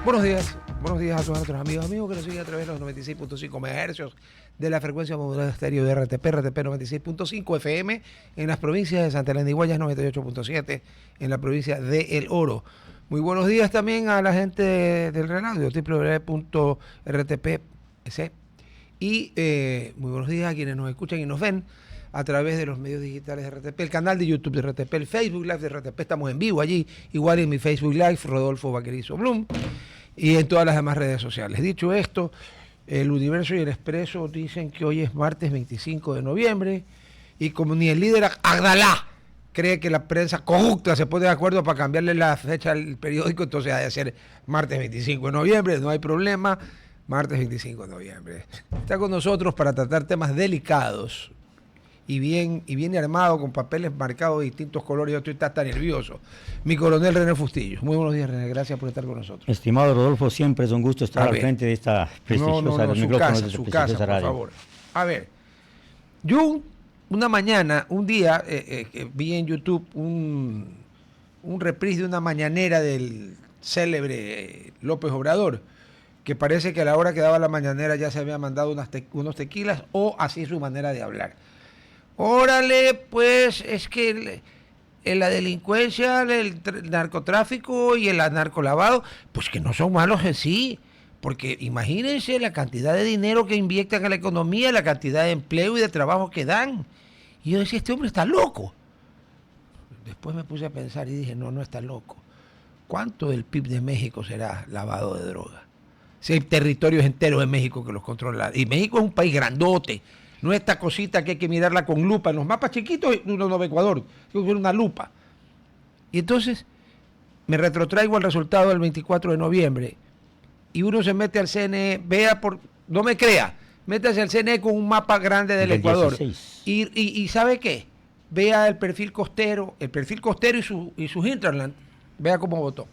Buenos días a todos nuestros amigos que nos siguen a través de los 96.5 MHz de la frecuencia modulada estéreo de RTP 96.5 FM en las provincias de Santa Elena y Guayas, 98.7 en la provincia de El Oro. Muy buenos días también a la gente del radio, www.rtp.es. Y muy buenos días a quienes nos escuchan y nos ven a través de los medios digitales de RTP, el canal de YouTube de RTP, el Facebook Live de RTP, estamos en vivo allí, igual en mi Facebook Live, Rodolfo Vaquerizo Blum, y en todas las demás redes sociales. Dicho esto, el Universo y el Expreso dicen que hoy es martes 25 de noviembre, y como ni el líder Agdalá cree que la prensa corrupta se pone de acuerdo para cambiarle la fecha al periódico, entonces ha de ser martes 25 de noviembre, no hay problema, martes 25 de noviembre. Está con nosotros para tratar temas delicados, y viene armado con papeles marcados de distintos colores. Yo estoy tan nervioso. Mi coronel René Fustillo. Muy buenos días, René. Gracias por estar con nosotros. Estimado Rodolfo, siempre es un gusto estar al frente de esta prestigiosa su casa, por favor. A ver, yo un día vi en YouTube un reprise de una mañanera del célebre López Obrador, que parece que a la hora que daba la mañanera ya se había mandado unos tequilas, o así su manera de hablar. Órale, pues es que la delincuencia, el narcotráfico y el narcolavado, pues que no son malos en sí, porque imagínense la cantidad de dinero que inyectan a la economía, la cantidad de empleo y de trabajo que dan. Y yo decía, este hombre está loco. Después me puse a pensar y dije, no está loco. ¿Cuánto del PIB de México será lavado de droga? Si hay territorios enteros de México que los controlan. Y México es un país grandote. No es esta cosita que hay que mirarla con lupa. En los mapas chiquitos uno no ve Ecuador, tiene una lupa. Y entonces me retrotraigo al resultado del 24 de noviembre y uno se mete al CNE, no me crea, métase al CNE con un mapa grande del Ecuador. Y ¿sabe qué? Vea el perfil costero y sus hinterland, vea cómo votó.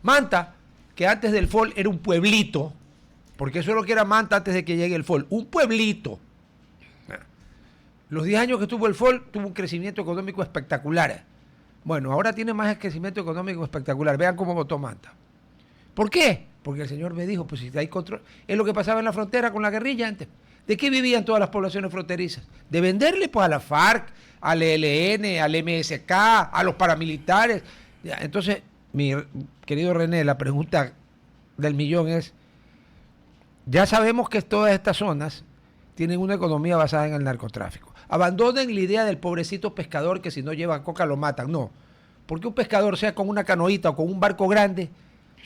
Manta, que antes del FOL era un pueblito, porque eso es lo que era Manta antes de que llegue el FOL, un pueblito. Los 10 años que tuvo el FOL, tuvo un crecimiento económico espectacular. Bueno, ahora tiene más crecimiento económico espectacular. Vean cómo votó Manta. ¿Por qué? Porque el señor me dijo, pues si hay control. Es lo que pasaba en la frontera con la guerrilla antes. ¿De qué vivían todas las poblaciones fronterizas? De venderle pues a la FARC, al ELN, al MSK, a los paramilitares. Entonces, mi querido René, la pregunta del millón es, ya sabemos que todas estas zonas tienen una economía basada en el narcotráfico. Abandonen la idea del pobrecito pescador que si no lleva coca lo matan. No, porque un pescador, sea con una canoita o con un barco grande,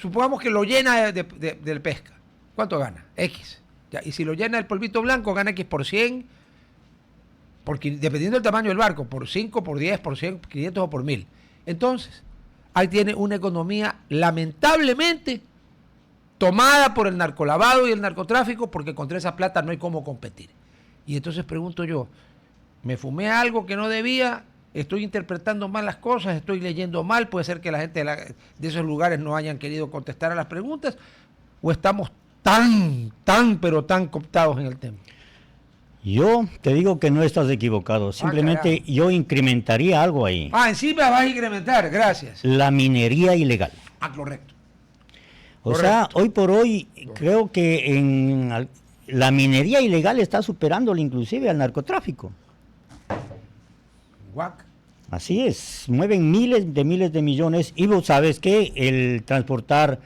supongamos que lo llena de pesca. ¿Cuánto gana? X. Ya, y si lo llena del polvito blanco, gana X por 100, porque dependiendo del tamaño del barco, por 5, por 10, por 100, 500 o por 1000. Entonces, ahí tiene una economía lamentablemente tomada por el narcolavado y el narcotráfico, porque contra esa plata no hay cómo competir. Y entonces pregunto yo, ¿me fumé algo que no debía? ¿Estoy interpretando mal las cosas? ¿Estoy leyendo mal? ¿Puede ser que la gente de esos lugares no hayan querido contestar a las preguntas? ¿O estamos tan cooptados en el tema? Yo te digo que no estás equivocado. Simplemente yo incrementaría algo ahí. Encima vas a incrementar, gracias. La minería ilegal. Correcto. O sea, hoy por hoy creo que la minería ilegal está superándole inclusive al narcotráfico. Guac. Así es, mueven miles de millones y vos sabes que el transportar,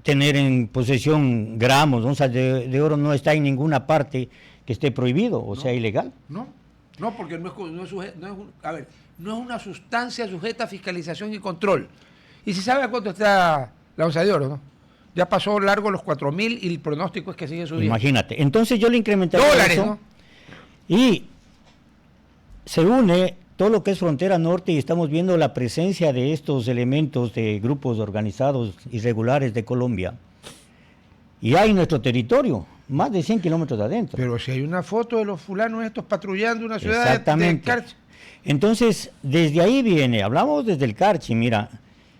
tener en posesión gramos, onzas de oro no está en ninguna parte que esté prohibido o sea ilegal. No, porque no es una sustancia sujeta a fiscalización y control. Y si sabe a cuánto está la onza de oro, ¿no? Ya pasó largo los 4.000 y el pronóstico es que sigue subiendo. Imagínate, entonces yo le incrementaría dólares, eso, ¿no? Y se une todo lo que es frontera norte y estamos viendo la presencia de estos elementos de grupos organizados irregulares de Colombia. Y hay nuestro territorio, más de 100 kilómetros adentro. Pero si hay una foto de los fulanos estos patrullando una ciudad de Carchi. Entonces, desde ahí viene, hablamos desde el Carchi, mira,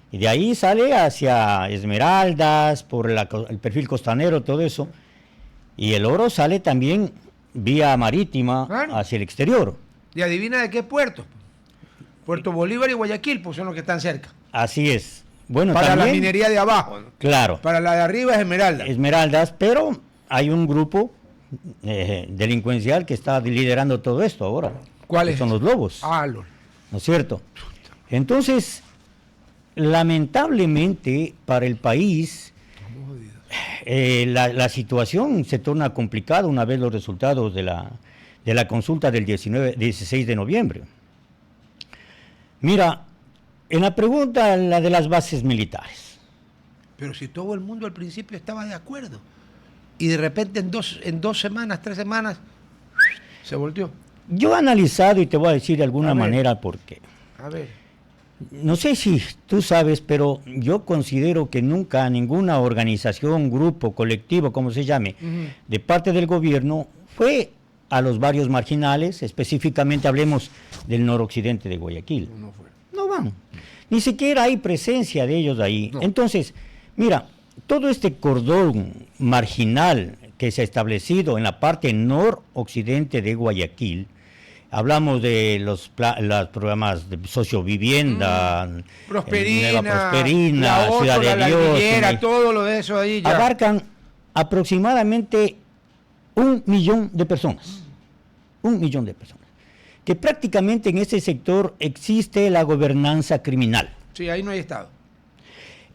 y de ahí sale hacia Esmeraldas, por el perfil costanero, todo eso, y el oro sale también vía marítima hacia el exterior. ¿Y adivina de qué puerto? Puerto Bolívar y Guayaquil, pues son los que están cerca. Así es. Bueno, para también, la minería de abajo, ¿no? Claro. Para la de arriba es Esmeralda. Esmeraldas, pero hay un grupo delincuencial que está liderando todo esto ahora. ¿Cuál que es? Son los lobos. ¿No es cierto? Entonces, lamentablemente para el país, la situación se torna complicada una vez los resultados de la consulta del 16 de noviembre. Mira, en la pregunta, la de las bases militares. Pero si todo el mundo al principio estaba de acuerdo y de repente en dos semanas, 3 semanas, se volteó. Yo he analizado y te voy a decir de alguna manera por qué. A ver. No sé si tú sabes, pero yo considero que nunca ninguna organización, grupo, colectivo, como se llame, de parte del gobierno fue a los barrios marginales, específicamente hablemos del noroccidente de Guayaquil. No van. Ni siquiera hay presencia de ellos ahí. No. Entonces, mira, todo este cordón marginal que se ha establecido en la parte noroccidente de Guayaquil, hablamos de los programas de sociovivienda, Prosperina, Nueva Prosperina, Ciudad de Dios, todo lo de eso ahí ya. Abarcan aproximadamente 1 millón de personas. 1 millón de personas. Que prácticamente en ese sector existe la gobernanza criminal. Sí, ahí no hay Estado.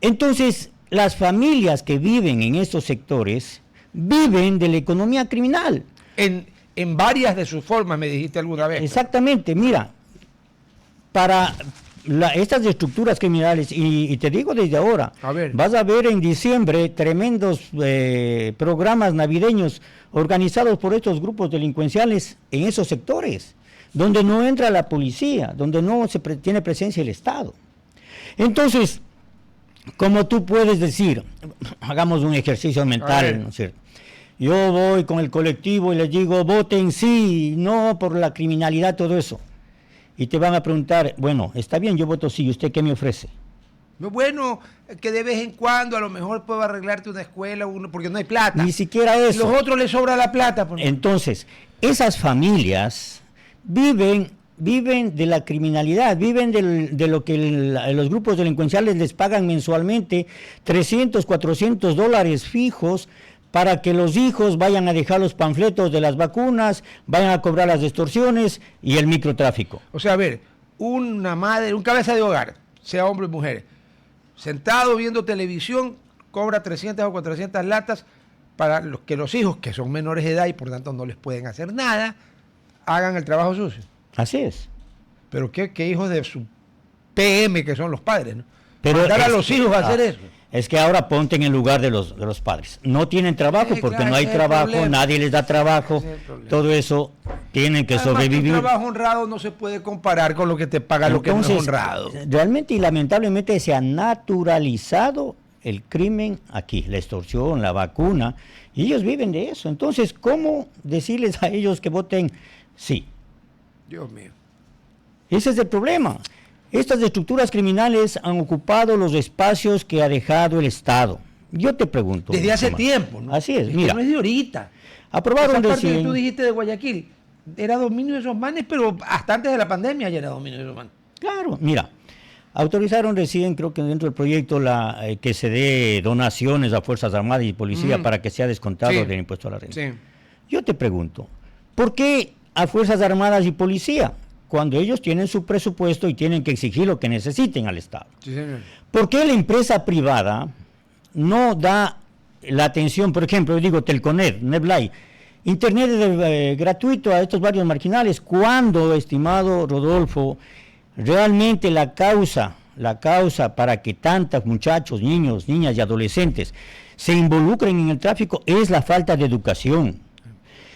Entonces, las familias que viven en estos sectores viven de la economía criminal. En varias de sus formas, me dijiste alguna vez. Exactamente, mira, para estas estructuras criminales, y te digo desde ahora, vas a ver en diciembre tremendos programas navideños organizados por estos grupos delincuenciales en esos sectores, donde no entra la policía, donde no tiene presencia el Estado. Entonces, como tú puedes decir, hagamos un ejercicio mental, ¿no es cierto? Yo voy con el colectivo y les digo, voten sí, no por la criminalidad, todo eso. Y te van a preguntar, bueno, está bien, yo voto sí, ¿usted qué me ofrece? Bueno, que de vez en cuando a lo mejor puedo arreglarte una escuela, porque no hay plata. Ni siquiera eso. Los otros les sobra la plata. Entonces, esas familias viven de la criminalidad, viven de lo que los grupos delincuenciales les pagan mensualmente, $300, $400 fijos, para que los hijos vayan a dejar los panfletos de las vacunas, vayan a cobrar las extorsiones y el microtráfico. O sea, a ver, una madre, un cabeza de hogar, sea hombre o mujer, sentado viendo televisión, cobra 300 o 400 latas para que los hijos, que son menores de edad y por tanto no les pueden hacer nada, hagan el trabajo sucio. Así es. Pero qué hijos de su PM que son los padres, ¿no? Pero mandar a los hijos a hacer eso. Es que ahora ponte en el lugar de los padres. No tienen trabajo porque claro, no hay trabajo, nadie les da trabajo, todo eso tienen que sobrevivir. Un trabajo honrado no se puede comparar con lo que te paga lo que no es honrado. Realmente y lamentablemente se ha naturalizado el crimen aquí, la extorsión, la vacuna, y ellos viven de eso. Entonces, ¿cómo decirles a ellos que voten sí? Dios mío. Ese es el problema. Estas estructuras criminales han ocupado los espacios que ha dejado el Estado. Yo te pregunto. Desde hace tiempo, ¿no? Así es, mira. No es de ahorita. Aprobaron esa parte que tú dijiste de Guayaquil, era dominio de esos manes, pero hasta antes de la pandemia ya era dominio de esos manes. Claro, mira. Autorizaron recién, creo que dentro del proyecto, que se dé donaciones a Fuerzas Armadas y Policía para que sea descontado del impuesto a la renta. Sí. Yo te pregunto, ¿por qué a Fuerzas Armadas y Policía? Cuando ellos tienen su presupuesto y tienen que exigir lo que necesiten al Estado. Sí, señor. ¿Por qué la empresa privada no da la atención, por ejemplo, yo digo Telconet, Neblay, internet gratuito a estos barrios marginales? ¿Cuándo, estimado Rodolfo, realmente la causa para que tantos muchachos, niños, niñas y adolescentes se involucren en el tráfico es la falta de educación?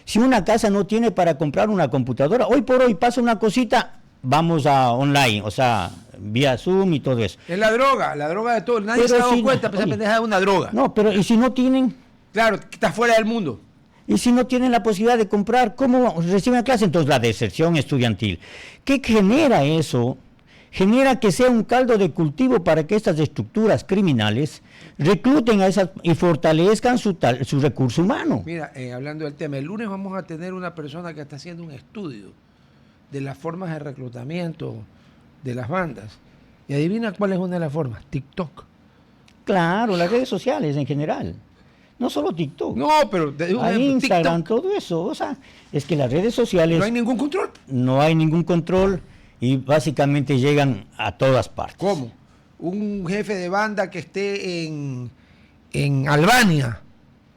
Si una casa no tiene para comprar una computadora, hoy por hoy pasa una cosita, vamos a online, o sea, vía Zoom y todo eso. Es la droga de todo. Nadie se ha dado cuenta, pero esa pendeja es una droga. No, pero ¿y si no tienen? Claro, está fuera del mundo. Y si no tienen la posibilidad de comprar, ¿cómo reciben clase? Entonces la deserción estudiantil. ¿Qué genera eso? Genera que sea un caldo de cultivo para que estas estructuras criminales recluten a esas y fortalezcan su recurso humano. Mira, hablando del tema, el lunes vamos a tener una persona que está haciendo un estudio de las formas de reclutamiento de las bandas Y adivina cuál es una de las formas, TikTok. Claro, las redes sociales en general. No solo TikTok. No, pero te digo, Hay Instagram, TikTok, todo eso. O sea, es que las redes sociales no hay ningún control. no hay ningún control y básicamente llegan a todas partes. ¿Cómo? Un jefe de banda que esté en Albania,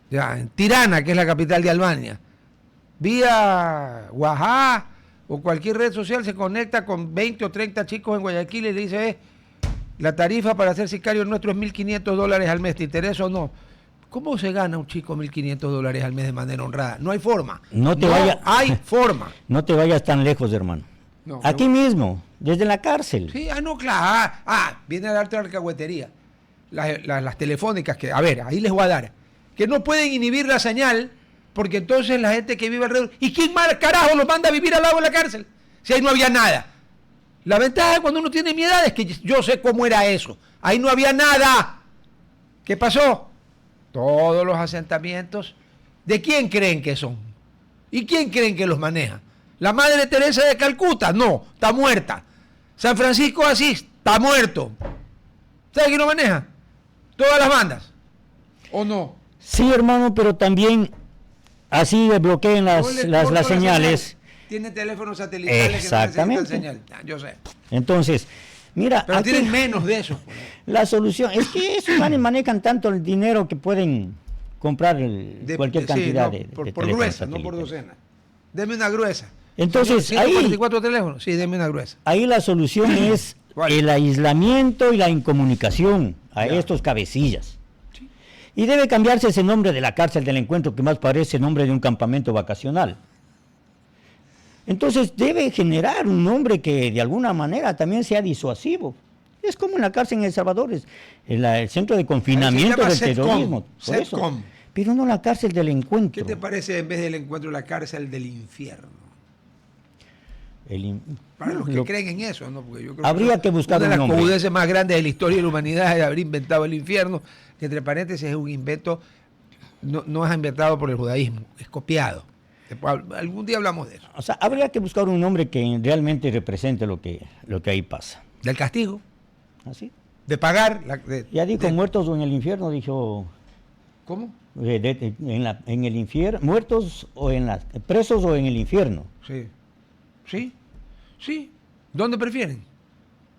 ya, en Tirana, que es la capital de Albania, vía WhatsApp o cualquier red social se conecta con 20 o 30 chicos en Guayaquil y le dice, la tarifa para ser sicario nuestro es $1.500 al mes, ¿te interesa o no? ¿Cómo se gana un chico $1.500 al mes de manera honrada? No hay forma. No hay forma. No te vayas tan lejos, hermano. No, Aquí no. mismo, desde la cárcel. Sí, no, claro. Viene a darte la alcahuetería. Las telefónicas que, a ver, ahí les voy a dar. Que no pueden inhibir la señal, porque entonces la gente que vive alrededor. ¿Y quién más carajo los manda a vivir al lado de la cárcel? Si ahí no había nada. La ventaja cuando uno tiene mi edad es que yo sé cómo era eso. Ahí no había nada. ¿Qué pasó? Todos los asentamientos. ¿De quién creen que son? ¿Y quién creen que los maneja? ¿La Madre Teresa de Calcuta? No, está muerta. ¿San Francisco de Asís? Está muerto. ¿Sabe quién lo maneja? Todas las bandas. ¿O no? Sí, hermano, pero también así bloqueen Yo le las corto la señales. señal. Tiene teléfonos satelitales Exactamente. que no necesitan señal. Yo sé. Entonces, mira, Pero aquí tienen menos de eso. la solución es que esos manes manejan tanto el dinero que pueden comprar cualquier cantidad sí, de por teléfonos gruesa, no por satelitales. docena. Deme una gruesa. Entonces, Señor, ahí, 144 teléfonos. Sí, deme una gruesa. ahí la solución es ¿Cuál? el aislamiento y la incomunicación a Ya. estos cabecillas. Y debe cambiarse ese nombre de la cárcel del encuentro que más parece nombre de un campamento vacacional. Entonces debe generar un nombre que de alguna manera también sea disuasivo. Es como en la cárcel en El Salvador, es el centro de confinamiento llama del Setcom, terrorismo. Por eso. Setcom. Pero no la cárcel del encuentro. ¿Qué te parece en vez del encuentro la cárcel del infierno? Para los que Lo- creen en eso, ¿no? Porque yo creo Habría que buscar una un de las nombre. cojudeces más grandes de la historia de la humanidad es haber inventado el infierno, que entre paréntesis es un invento, no es inventado por el judaísmo, es copiado. Después, algún día hablamos de eso. O sea, habría que buscar un nombre que realmente represente lo que ahí pasa. Del castigo, ¿Así? de pagar. Ya dijo muertos o en el infierno, dijo ¿Cómo? en el infierno, muertos o presos o en el infierno. Sí. ¿Sí? Sí. ¿Dónde prefieren?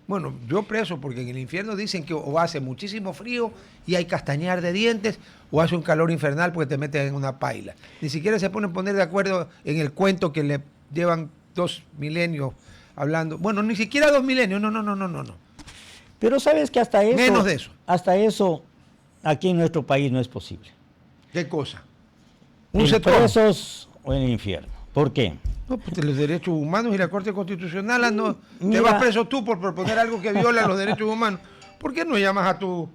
Bueno, yo preso, porque en el infierno dicen que o hace muchísimo frío y hay castañar de dientes, o hace un calor infernal porque te meten en una paila. Ni siquiera se ponen a poner de acuerdo en el cuento que le llevan 2 milenios hablando. Bueno, ni siquiera 2 milenios, no. Pero sabes que hasta eso, Menos de eso. hasta eso aquí en nuestro país no es posible. ¿Qué cosa? Un En sector. presos o en el infierno. ¿Por qué? No, pues los derechos humanos y la Corte Constitucional no. Te Mira. vas preso tú por proponer algo que viola los derechos humanos. ¿Por qué no llamas a tu...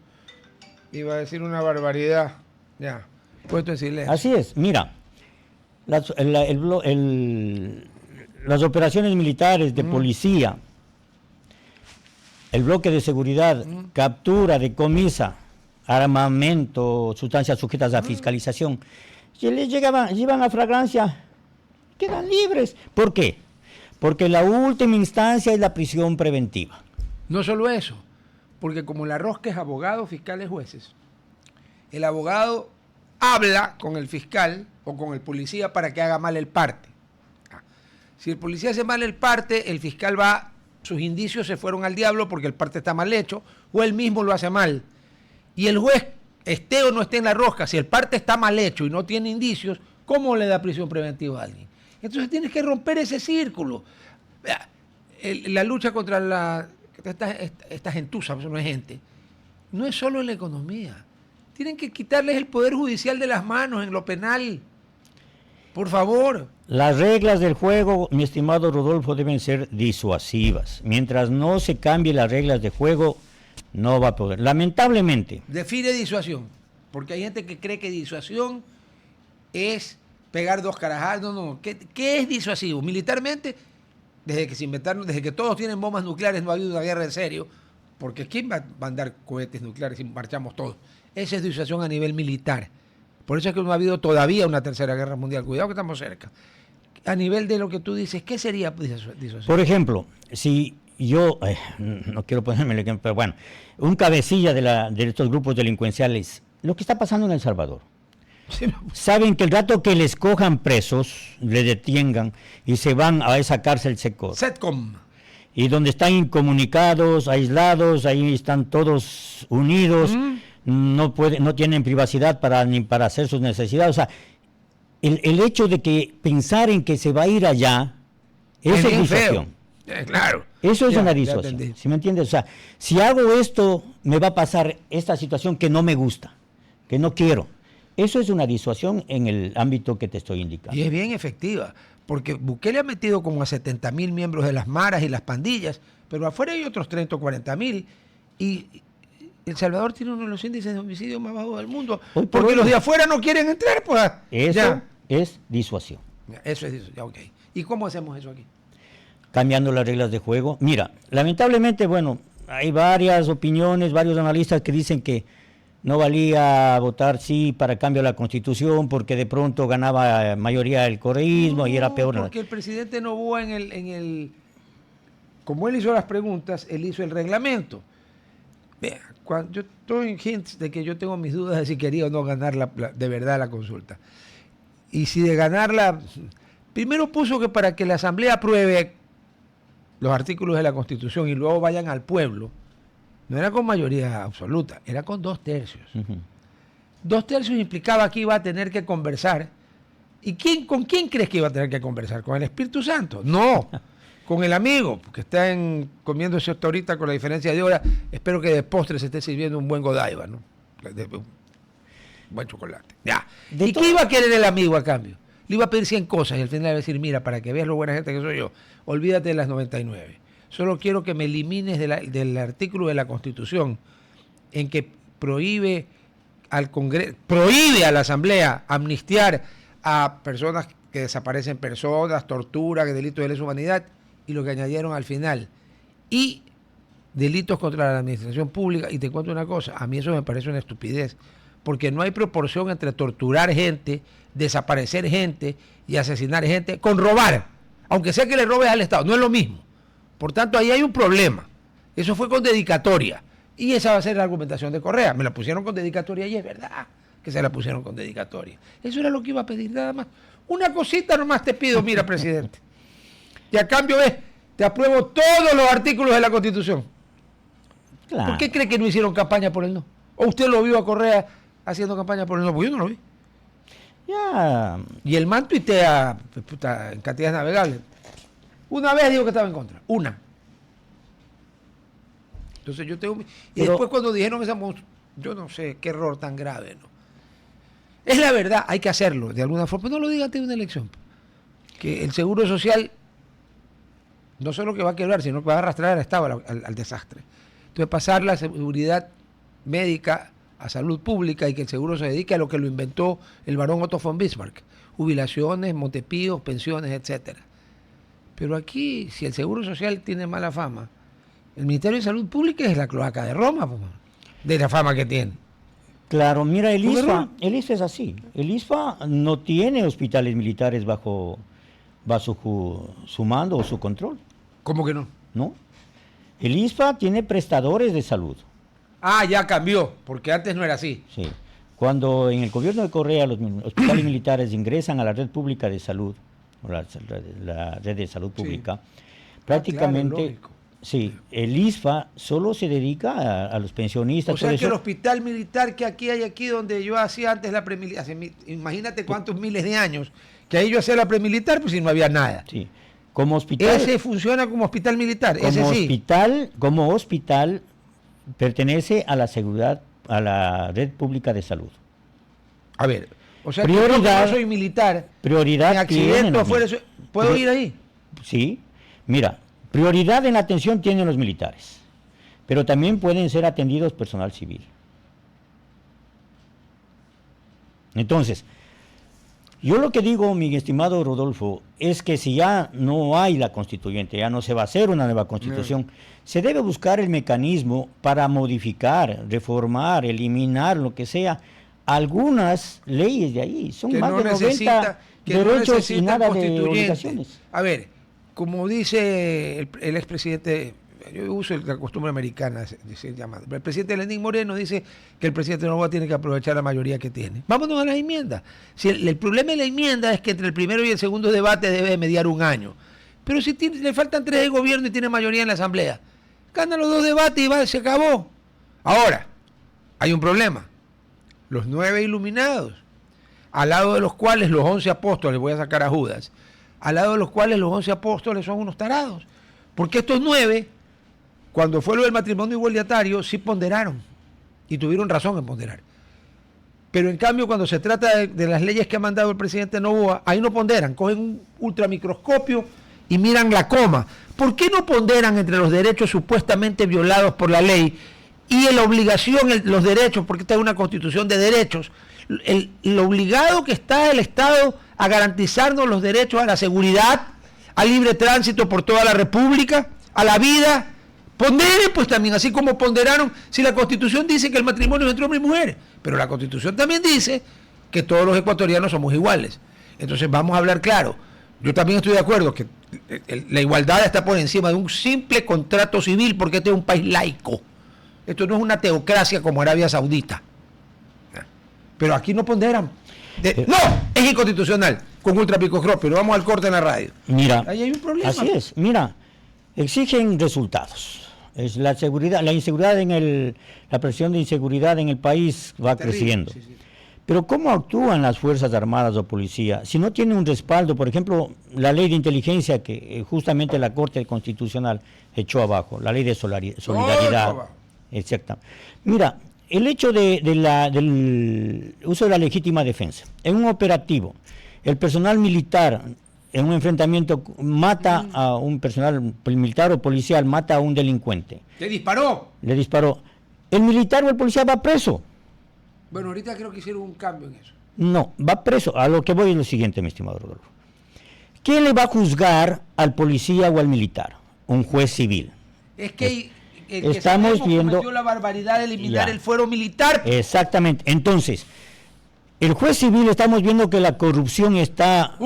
Iba a decir una barbaridad. Ya, puesto en silencio. Así es, mira, las operaciones militares de policía, el bloque de seguridad, captura, decomisa, armamento, sustancias sujetas a fiscalización, si les llevan a fragancia, quedan libres. ¿Por qué? Porque la última instancia es la prisión preventiva. No solo eso, porque como la rosca es abogado, fiscales, jueces, el abogado habla con el fiscal o con el policía para que haga mal el parte. Si el policía hace mal el parte, el fiscal va, sus indicios se fueron al diablo porque el parte está mal hecho, o él mismo lo hace mal. Y el juez, esté o no esté en la rosca, si el parte está mal hecho y no tiene indicios, ¿cómo le da prisión preventiva a alguien? Entonces tienes que romper ese círculo. La lucha contra esta gentuza, eso no es gente, no es solo en la economía. Tienen que quitarles el poder judicial de las manos en lo penal. Por favor. Las reglas del juego, mi estimado Rodolfo, deben ser disuasivas. Mientras no se cambien las reglas de juego, no va a poder. Lamentablemente. Define disuasión. Porque hay gente que cree que disuasión es pegar 2 carajadas. No. ¿Qué es disuasivo? Militarmente, desde que se inventaron, desde que todos tienen bombas nucleares, no ha habido una guerra en serio. Porque ¿quién va a mandar cohetes nucleares si marchamos todos? Esa es disuasión a nivel militar. Por eso es que no ha habido todavía una tercera guerra mundial. Cuidado que estamos cerca. A nivel de lo que tú dices, ¿qué sería disuasión? Por ejemplo, si yo no quiero ponerme el ejemplo, pero bueno, un cabecilla de estos grupos delincuenciales, lo que está pasando en El Salvador. Sí, Saben que el rato que les cojan presos, le detengan y se van a esa cárcel Setcom. y donde están incomunicados, aislados, ahí están todos unidos, no tienen privacidad ni para hacer sus necesidades. O sea, el hecho de que pensar en que se va a ir allá, eso es disuasión. Claro. Eso es una disuasión, ¿sí me entiendes? O sea, si hago esto, me va a pasar esta situación que no me gusta, que no quiero. Eso es una disuasión en el ámbito que te estoy indicando. Y es bien efectiva, porque Bukele ha metido como a 70.000 miembros de las maras y las pandillas, pero afuera hay otros 30 o 40.000, y El Salvador tiene uno de los índices de homicidio más bajos del mundo, porque los de afuera no quieren entrar, pues. Eso es disuasión. Eso es disuasión, ok. ¿Y cómo hacemos eso aquí? Cambiando las reglas de juego. Mira, lamentablemente, bueno, hay varias opiniones, varios analistas que dicen que no valía votar sí para cambio a la Constitución porque de pronto ganaba mayoría el correísmo y era peor. Porque el presidente Noboa como él hizo las preguntas, él hizo el reglamento. Vea, yo estoy en hints de que yo tengo mis dudas de si quería o no ganar de verdad la consulta. Y si de ganarla, primero puso que para que la Asamblea apruebe los artículos de la Constitución y luego vayan al pueblo, no era con mayoría absoluta, era con 2/3. 2/3 implicaba que iba a tener que conversar. ¿Y con quién crees que iba a tener que conversar? ¿Con el Espíritu Santo? No, con el amigo, que está comiéndose hasta ahorita con la diferencia de hora. Espero que de postre se esté sirviendo un buen Godiva, ¿no? Un buen chocolate. Ya. ¿Y qué iba a querer el amigo a cambio? Le iba a pedir 100 cosas y al final le iba a decir, mira, para que veas lo buena gente que soy yo, olvídate de las 99. Solo quiero que me elimines del artículo de la Constitución en que prohíbe al Congreso, prohíbe a la Asamblea amnistiar a personas que desaparecen personas, tortura, delitos de lesa humanidad, y lo que añadieron al final, y delitos contra la administración pública. Y te cuento una cosa, a mí eso me parece una estupidez, porque no hay proporción entre torturar gente, desaparecer gente y asesinar gente con robar, aunque sea que le robes al Estado, no es lo mismo. Por tanto, ahí hay un problema. Eso fue con dedicatoria. Y esa va a ser la argumentación de Correa. Me la pusieron con dedicatoria y es verdad que se la pusieron con dedicatoria. Eso era lo que iba a pedir, nada más. Una cosita nomás te pido, mira, presidente. Y a cambio, te apruebo todos los artículos de la Constitución. Claro. ¿Por qué cree que no hicieron campaña por el no? ¿O usted lo vio a Correa haciendo campaña por el no? Pues yo no lo vi. Ya. Y el man tuitea en cantidades navegables. Una vez dijo que estaba en contra. Una. Entonces yo tengo... Y después cuando dijeron esa... Yo no sé qué error tan grave, ¿no? Es la verdad, hay que hacerlo de alguna forma. No lo diga antes de una elección. Que el Seguro Social no solo que va a quebrar, sino que va a arrastrar al Estado al desastre. Entonces pasar la seguridad médica a salud pública y que el seguro se dedique a lo que lo inventó el barón Otto von Bismarck. Jubilaciones, montepíos, pensiones, etcétera. Pero aquí, si el Seguro Social tiene mala fama, el Ministerio de Salud Pública es la cloaca de Roma, de la fama que tiene. Claro, mira, el ISFA es así. El ISFA no tiene hospitales militares bajo su mando o su control. ¿Cómo que no? No. El ISFA tiene prestadores de salud. Ah, ya cambió, porque antes no era así. Sí. Cuando en el gobierno de Correa los hospitales militares ingresan a la red pública de salud, la red de salud pública, prácticamente, claro, sí, el ISFA solo se dedica a los pensionistas. O sea que el hospital militar que hay aquí donde yo hacía antes la premilitar, imagínate cuántos miles de años, que ahí yo hacía la premilitar, pues si no había nada. Sí, como hospital. Ese funciona como hospital militar, como ese sí. Como hospital pertenece a la seguridad, a la red pública de salud. A ver, o sea, prioridad, que yo no soy militar, prioridad en accidente afuera, ¿puedo ir ahí? Sí, mira, prioridad en la atención tienen los militares, pero también pueden ser atendidos personal civil. Entonces, yo lo que digo, mi estimado Rodolfo, es que si ya no hay la constituyente, ya no se va a hacer una nueva constitución, se debe buscar el mecanismo para modificar, reformar, eliminar, lo que sea, algunas leyes de ahí. Son que más no de 90 derechos y nada de obligaciones. A ver, como dice el expresidente yo uso la costumbre americana de decir llamado. El presidente Lenín Moreno dice que el presidente Noboa tiene que aprovechar la mayoría que tiene. Vámonos a las enmiendas. Si el problema de la enmienda es que entre el primero y el segundo debate debe mediar un año. Pero si le faltan 3 de gobierno y tiene mayoría en la Asamblea, gana los 2 debates y se acabó. Ahora, hay un problema. Los 9 iluminados, al lado de los cuales los 11 apóstoles, voy a sacar a Judas, al lado de los cuales los 11 apóstoles son unos tarados. Porque estos 9, cuando fue lo del matrimonio igualitario, sí ponderaron. Y tuvieron razón en ponderar. Pero en cambio, cuando se trata de las leyes que ha mandado el presidente Noboa, ahí no ponderan. Cogen un ultramicroscopio y miran la coma. ¿Por qué no ponderan entre los derechos supuestamente violados por la ley y la obligación, los derechos, porque esta es una constitución de derechos, lo obligado que está el Estado a garantizarnos los derechos a la seguridad, al libre tránsito por toda la República, a la vida? Ponderen pues también, así como ponderaron, si la Constitución dice que el matrimonio es entre hombre y mujer, pero la Constitución también dice que todos los ecuatorianos somos iguales. Entonces vamos a hablar claro. Yo también estoy de acuerdo que la igualdad está por encima de un simple contrato civil, porque este es un país laico. Esto no es una teocracia como Arabia Saudita. Pero aquí no ponderan. No, es inconstitucional, con ultrapicoscopio. Vamos al corte en la radio. Mira, ahí hay un problema. Así es, mira, exigen resultados. Es la seguridad, la inseguridad la presión de inseguridad en el país va creciendo. Sí, sí. Pero ¿cómo actúan las Fuerzas Armadas o Policía? Si no tienen un respaldo, por ejemplo, la ley de inteligencia que justamente la Corte Constitucional echó abajo, la ley de solidaridad. Exacto. Mira, el hecho del uso de la legítima defensa. En un operativo, el personal militar en un enfrentamiento mata a un personal militar o policial, mata a un delincuente. ¿Le disparó? Le disparó. El militar o el policía va preso. Bueno, ahorita creo que hicieron un cambio en eso. No, va preso. A lo que voy es lo siguiente, mi estimado Rodolfo. ¿Quién le va a juzgar al policía o al militar? Un juez civil. Es que estamos viendo cometió la barbaridad de eliminar el fuero militar. Exactamente. Entonces, el juez civil, estamos viendo que la corrupción está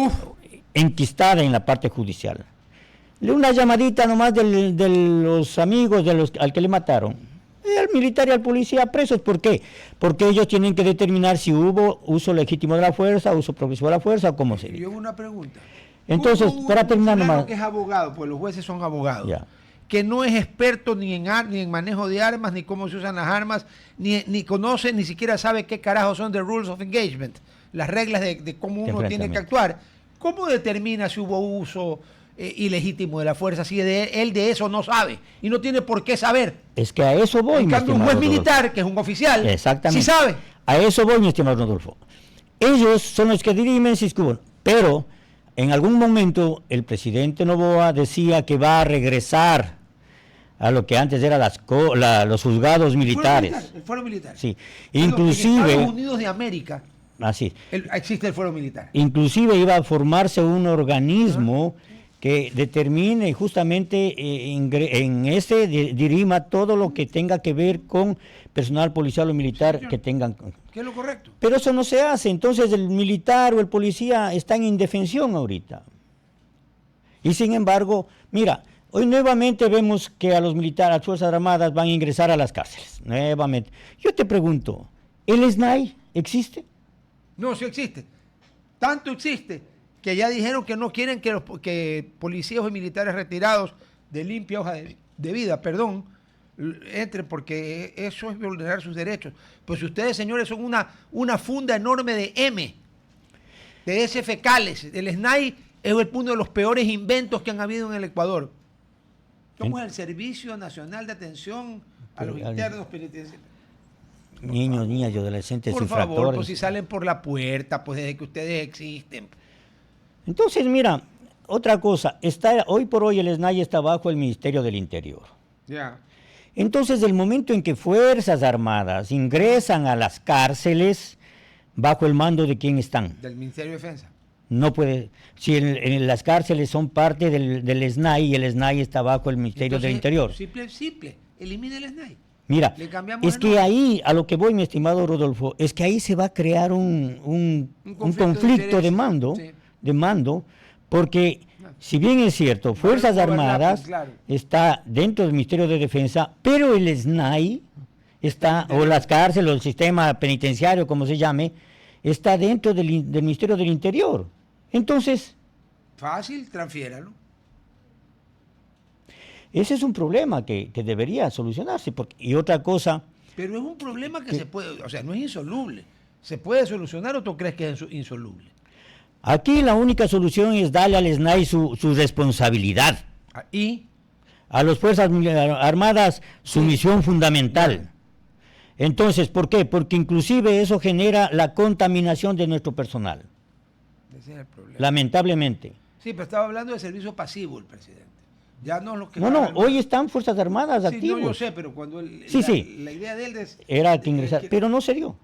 enquistada en la parte judicial. Una llamadita nomás de los amigos al que le mataron. Al militar y al policía presos. ¿Por qué? Porque ellos tienen que determinar si hubo uso legítimo de la fuerza, uso progresivo de la fuerza o cómo se dice. Yo hago una pregunta. Entonces, para terminar nomás. Que es abogado, pues los jueces son abogados. Ya. Que no es experto ni en manejo de armas, ni cómo se usan las armas, ni conoce, ni siquiera sabe qué carajo son the rules of engagement, las reglas de cómo uno tiene que actuar. ¿Cómo determina si hubo uso ilegítimo de la fuerza si él de eso no sabe y no tiene por qué saber? Es que a eso voy. En cambio, un juez militar, que es un oficial, exactamente, sí sabe. A eso voy, mi estimado Rodolfo. Ellos son los que dirimen Siscubón, pero en algún momento el presidente Noboa decía que va a regresar a lo que antes eran los juzgados militares. El fuero militar. Sí, inclusive. En Estados Unidos de América. Así. Existe el fuero militar. Inclusive iba a formarse un organismo que determine justamente en ese dirima todo lo que tenga que ver con personal policial o militar que tengan. ¿Qué es lo correcto? Pero eso no se hace, entonces el militar o el policía está en indefensión ahorita. Y sin embargo, mira, hoy nuevamente vemos que a los militares, a las Fuerzas Armadas van a ingresar a las cárceles, nuevamente. Yo te pregunto, ¿el SNAI existe? No, sí existe. Tanto existe que ya dijeron que no quieren que policías y militares retirados de limpia hoja de vida, entren, porque eso es vulnerar sus derechos. Pues si ustedes, señores, son una funda enorme de de S fecales, el SNAI es uno de los peores inventos que han habido en el Ecuador. Somos el Servicio Nacional de Atención a los Internos Penitenciarios. Niños, niñas y adolescentes infractores. Por favor, pues si salen por la puerta, pues desde que ustedes existen. Entonces, mira, otra cosa, hoy por hoy el SNAI está bajo el Ministerio del Interior. Ya. Entonces, el momento en que Fuerzas Armadas ingresan a las cárceles, ¿bajo el mando de quién están? Del Ministerio de Defensa. No puede, si en las cárceles son parte del SNAI y el SNAI está bajo el Ministerio del Interior. Simple, elimine el SNAI. Mira, es que ahí, a lo que voy, mi estimado Rodolfo, es que ahí se va a crear un conflicto de mando, Porque, si bien es cierto, Fuerzas Armadas claro. está dentro del Ministerio de Defensa, pero el SNAI está, o las cárceles, o el sistema penitenciario, como se llame, está dentro del Ministerio del Interior. Entonces... Fácil, transfiéralo. Ese es un problema que debería solucionarse. Y otra cosa... Pero es un problema que se puede, o sea, no es insoluble. ¿Se puede solucionar o tú crees que es insoluble? Aquí la única solución es darle al SNAI su responsabilidad. ¿Y? A las Fuerzas Armadas su misión fundamental. Entonces, ¿por qué? Porque inclusive eso genera la contaminación de nuestro personal. Ese es el problema. Lamentablemente. Sí, pero estaba hablando de servicio pasivo el presidente. Ya no lo que... No, hoy están Fuerzas Armadas sí, activos. No, yo sé, pero cuando la idea de él era que ingresar, pero no se dio.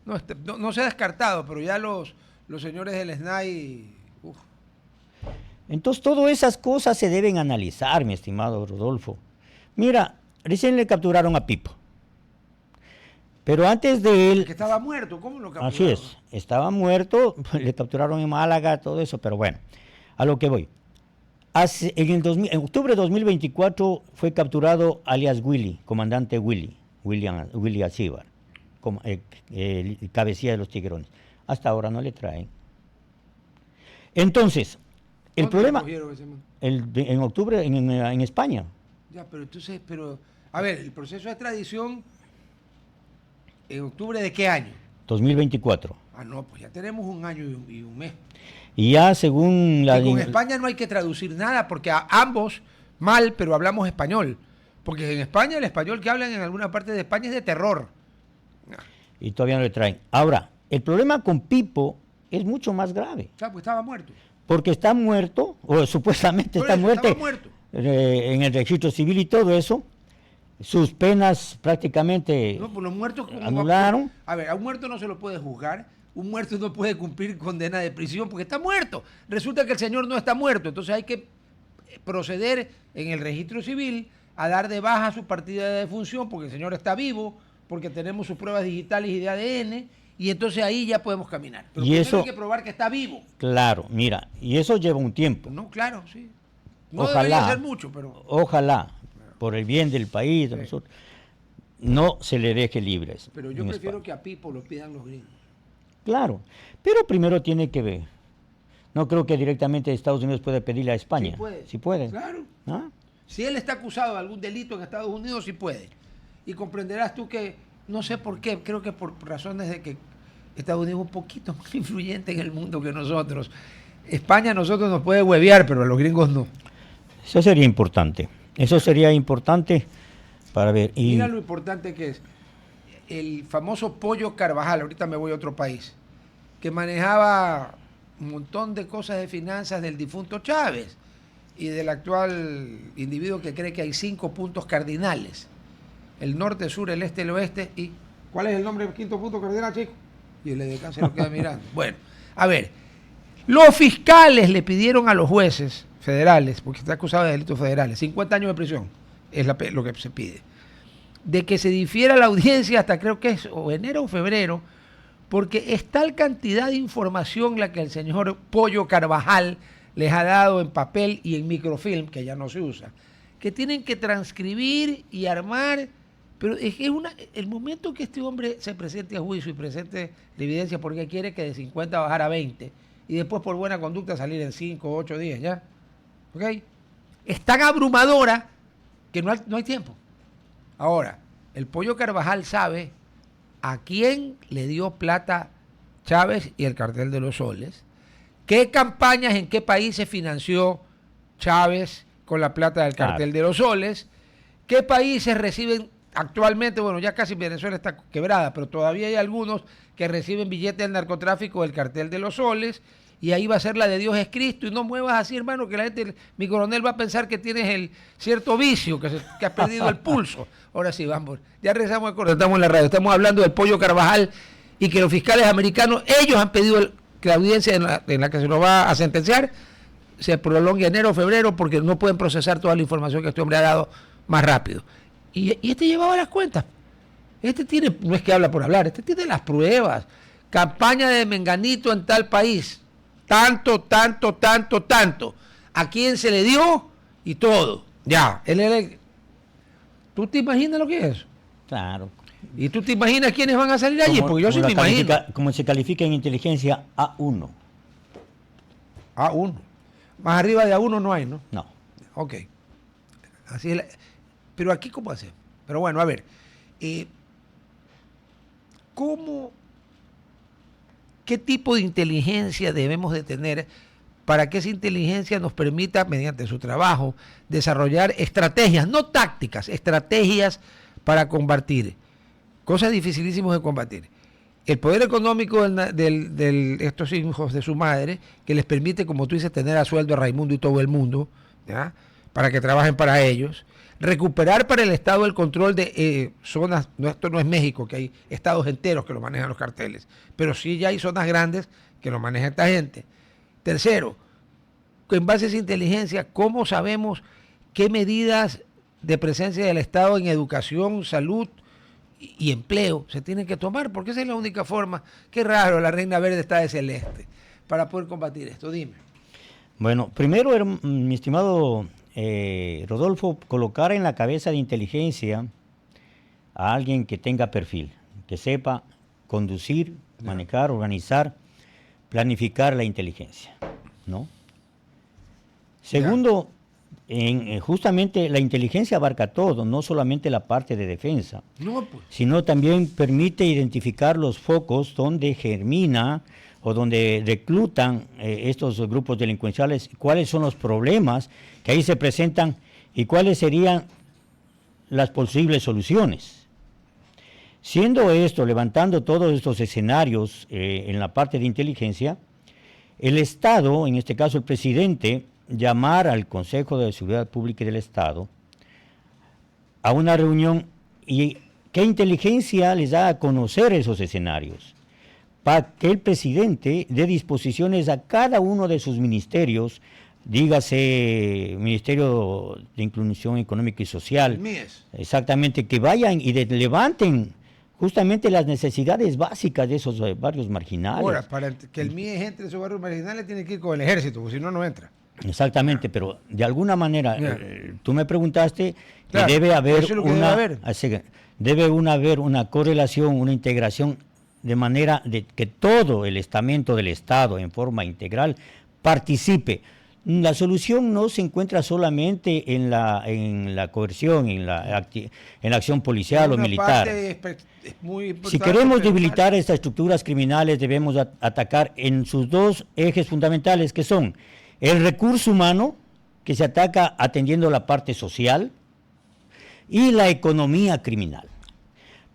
No se ha descartado, pero ya los señores del SNAI... Entonces, todas esas cosas se deben analizar, mi estimado Rodolfo. Mira, recién le capturaron a Pipo. Pero antes de él... Que estaba muerto, ¿cómo lo capturaron? Así es, estaba muerto, le capturaron en Málaga, todo eso, pero bueno, a lo que voy. En octubre de 2024 fue capturado alias Willy, comandante Willy Acíbar, el cabecilla de los Tiguerones. Hasta ahora no le traen. Entonces, el problema... En octubre en España. Ya, pero entonces, a ver, el proceso de extradición, ¿en octubre de qué año? 2024. Ah, no, pues ya tenemos un año y un mes. Y ya según la... Y con España no hay que traducir nada, porque a ambos, mal, pero hablamos español. Porque en España el español que hablan en alguna parte de España es de terror. Y todavía no le traen. Ahora, el problema con Pipo es mucho más grave. Claro, pues estaba muerto. Porque está muerto, o supuestamente está muerto, en el registro civil y todo eso. Sus penas prácticamente no, pues los muertos anularon. A ver, a un muerto no se lo puede juzgar. Un muerto no puede cumplir condena de prisión porque está muerto. Resulta que el señor no está muerto. Entonces hay que proceder en el registro civil a dar de baja su partida de defunción porque el señor está vivo, porque tenemos sus pruebas digitales y de ADN, y entonces ahí ya podemos caminar. Pero y eso hay que probar que está vivo. Claro, mira, y eso lleva un tiempo. No, claro, sí. No ojalá, debería ser mucho, pero... Ojalá, por el bien del país, de nosotros, no se le deje libres. Pero yo prefiero que a Pipo lo pidan los gringos. Claro, pero primero tiene que ver. No creo que directamente Estados Unidos pueda pedirle a España. Sí puede. Sí puede. Claro. ¿Ah? Si él está acusado de algún delito en Estados Unidos, sí puede. Y comprenderás tú que, no sé por qué, creo que por razones de que Estados Unidos es un poquito más influyente en el mundo que nosotros. España a nosotros nos puede huevear, pero a los gringos no. Eso sería importante. Eso sería importante para ver. Y mira lo importante que es. El famoso Pollo Carvajal, ahorita me voy a otro país, que manejaba un montón de cosas de finanzas del difunto Chávez y del actual individuo que cree que hay 5 puntos cardinales. El norte, sur, el este, el oeste. ¿Y cuál es el nombre del 5.º punto cardinal, chico? Y el edecán se lo queda mirando. Bueno, a ver, los fiscales le pidieron a los jueces federales, porque está acusado de delitos federales, 50 años de prisión, es lo que se pide, de que se difiera la audiencia hasta creo que es o enero o febrero, porque es tal cantidad de información la que el señor Pollo Carvajal les ha dado en papel y en microfilm, que ya no se usa, que tienen que transcribir y armar, pero es que el momento que este hombre se presente a juicio y presente la evidencia porque quiere que de 50 bajar a 20 y después por buena conducta salir en 5 o 8 días, ¿ya? ¿Ok? Es tan abrumadora que no hay tiempo. Ahora, el Pollo Carvajal sabe a quién le dio plata Chávez y el Cartel de los Soles, qué campañas en qué países financió Chávez con la plata del Cartel de los Soles, qué países reciben actualmente, bueno, ya casi Venezuela está quebrada, pero todavía hay algunos que reciben billetes del narcotráfico del Cartel de los Soles, y ahí va a ser la de Dios es Cristo, y no muevas así, hermano, que la gente, mi coronel va a pensar que tienes el cierto vicio, que has perdido el pulso. Ahora sí, vamos, ya regresamos al corte, estamos en la radio, estamos hablando del Pollo Carvajal, y que los fiscales americanos, ellos han pedido que la audiencia en la que se nos va a sentenciar se prolongue enero o febrero, porque no pueden procesar toda la información que este hombre ha dado más rápido. Y este llevaba las cuentas. Este tiene, no es que habla por hablar, este tiene las pruebas. Campaña de Menganito en tal país. Tanto. ¿A quién se le dio? Y todo. Ya. ¿Tú te imaginas lo que es eso? Claro. ¿Y tú te imaginas quiénes van a salir allí? Porque yo sí me imagino. Como se califica en inteligencia A1. A1. Más arriba de A1 no hay, ¿no? No. Ok. Así es. Pero aquí, ¿cómo hacemos? Pero bueno, a ver. ¿Qué tipo de inteligencia debemos de tener para que esa inteligencia nos permita, mediante su trabajo, desarrollar estrategias, no tácticas, estrategias para combatir cosas dificilísimas de combatir? El poder económico de estos hijos de su madre, que les permite, como tú dices, tener a sueldo a Raimundo y todo el mundo, ¿ya?, para que trabajen para ellos. Recuperar para el Estado el control de zonas, no, esto no es México, que hay estados enteros que lo manejan los carteles, pero sí ya hay zonas grandes que lo maneja esta gente. Tercero, en base a esa inteligencia, ¿cómo sabemos qué medidas de presencia del Estado en educación, salud y empleo se tienen que tomar? Porque esa es la única forma. Qué raro, la Reina Verde está de celeste para poder combatir esto. Dime. Bueno, primero, mi estimado Rodolfo, colocar en la cabeza de inteligencia a alguien que tenga perfil, que sepa conducir, manejar, organizar, planificar la inteligencia, ¿no? Segundo, justamente la inteligencia abarca todo, no solamente la parte de defensa, sino también permite identificar los focos donde germina o donde reclutan estos grupos delincuenciales, cuáles son los problemas que ahí se presentan y cuáles serían las posibles soluciones. Siendo esto, levantando todos estos escenarios en la parte de inteligencia, el Estado, en este caso el presidente, llamar al Consejo de Seguridad Pública del Estado a una reunión y qué inteligencia les da a conocer esos escenarios, para que el presidente dé disposiciones a cada uno de sus ministerios, dígase Ministerio de Inclusión Económica y Social, exactamente, que vayan y levanten justamente las necesidades básicas de esos barrios marginales. Ahora, para que el MIES entre en esos barrios marginales tiene que ir con el ejército, porque si no, no entra. Exactamente, pero de alguna manera, tú me preguntaste que debe haber haber una correlación, una integración, de manera de que todo el estamento del Estado en forma integral participe. La solución no se encuentra solamente en la coerción, en la acción policial o militar. Es muy importante, si queremos debilitar estas estructuras criminales, debemos atacar en sus dos ejes fundamentales, que son el recurso humano, que se ataca atendiendo la parte social, y la economía criminal.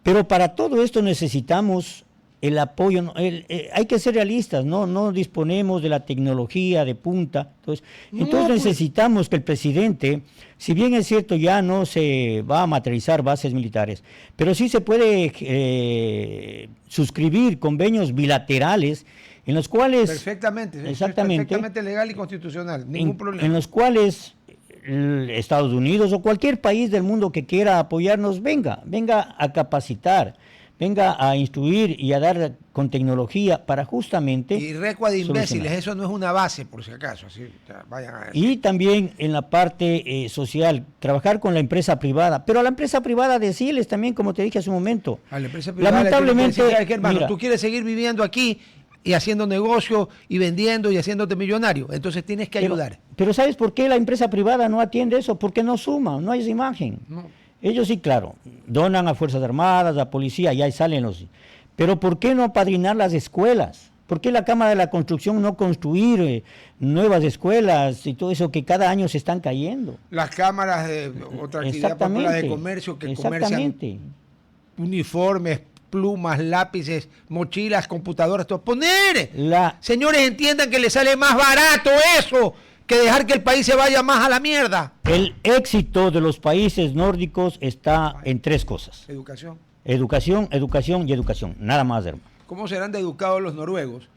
Pero para todo esto necesitamos el apoyo. Hay que ser realistas, no disponemos de la tecnología de punta. Entonces necesitamos que el presidente, si bien es cierto ya no se va a materializar bases militares, pero sí se puede suscribir convenios bilaterales en los cuales... Perfectamente legal y constitucional, ningún problema. En los cuales Estados Unidos o cualquier país del mundo que quiera apoyarnos, venga a capacitar, venga a instruir y a dar con tecnología para justamente... Y recua de imbéciles, eso no es una base, por si acaso. Así, vayan a eso. Y también en la parte social, trabajar con la empresa privada, pero a la empresa privada decirles también, como te dije hace un momento, a la empresa privada lamentablemente... hermano, mira, tú quieres seguir viviendo aquí y haciendo negocio y vendiendo y haciéndote millonario, entonces tienes que ayudar. Pero ¿sabes por qué la empresa privada no atiende eso? Porque no suma, no hay esa imagen. No. Ellos sí, claro, donan a Fuerzas Armadas, a Policía, y ahí salen los... Pero ¿por qué no apadrinar las escuelas? ¿Por qué la Cámara de la Construcción no construir nuevas escuelas y todo eso que cada año se están cayendo? Las cámaras de otra actividad popular de comercio que comercian uniformes, plumas, lápices, mochilas, computadoras, todo. ¡Poner! Señores, entiendan que les sale más barato eso que dejar que el país se vaya más a la mierda. El éxito de los países nórdicos está en tres cosas. Educación. Educación y educación. Nada más, hermano. ¿Cómo serán de educados los noruegos?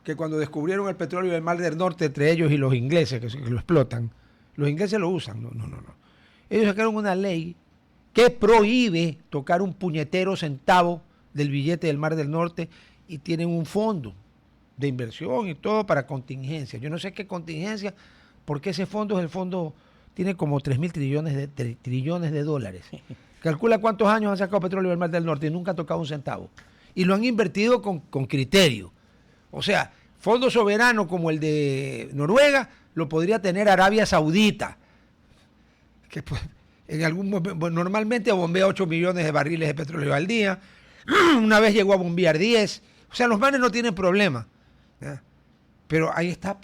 Que cuando descubrieron el petróleo del Mar del Norte, entre ellos y los ingleses, que lo explotan, los ingleses lo usan. No. Ellos sacaron una ley que prohíbe tocar un puñetero centavo del billete del Mar del Norte y tienen un fondo de inversión y todo para contingencia. Yo no sé qué contingencia, porque ese fondo es el fondo, tiene como 3.000 trillones de dólares. Calcula cuántos años han sacado petróleo del Mar del Norte y nunca ha tocado un centavo. Y lo han invertido con criterio. O sea, fondo soberano como el de Noruega lo podría tener Arabia Saudita, que pues, normalmente bombea 8 millones de barriles de petróleo al día. Una vez llegó a bombear 10. O sea, los manes no tienen problema. ¿Ya? Pero ahí está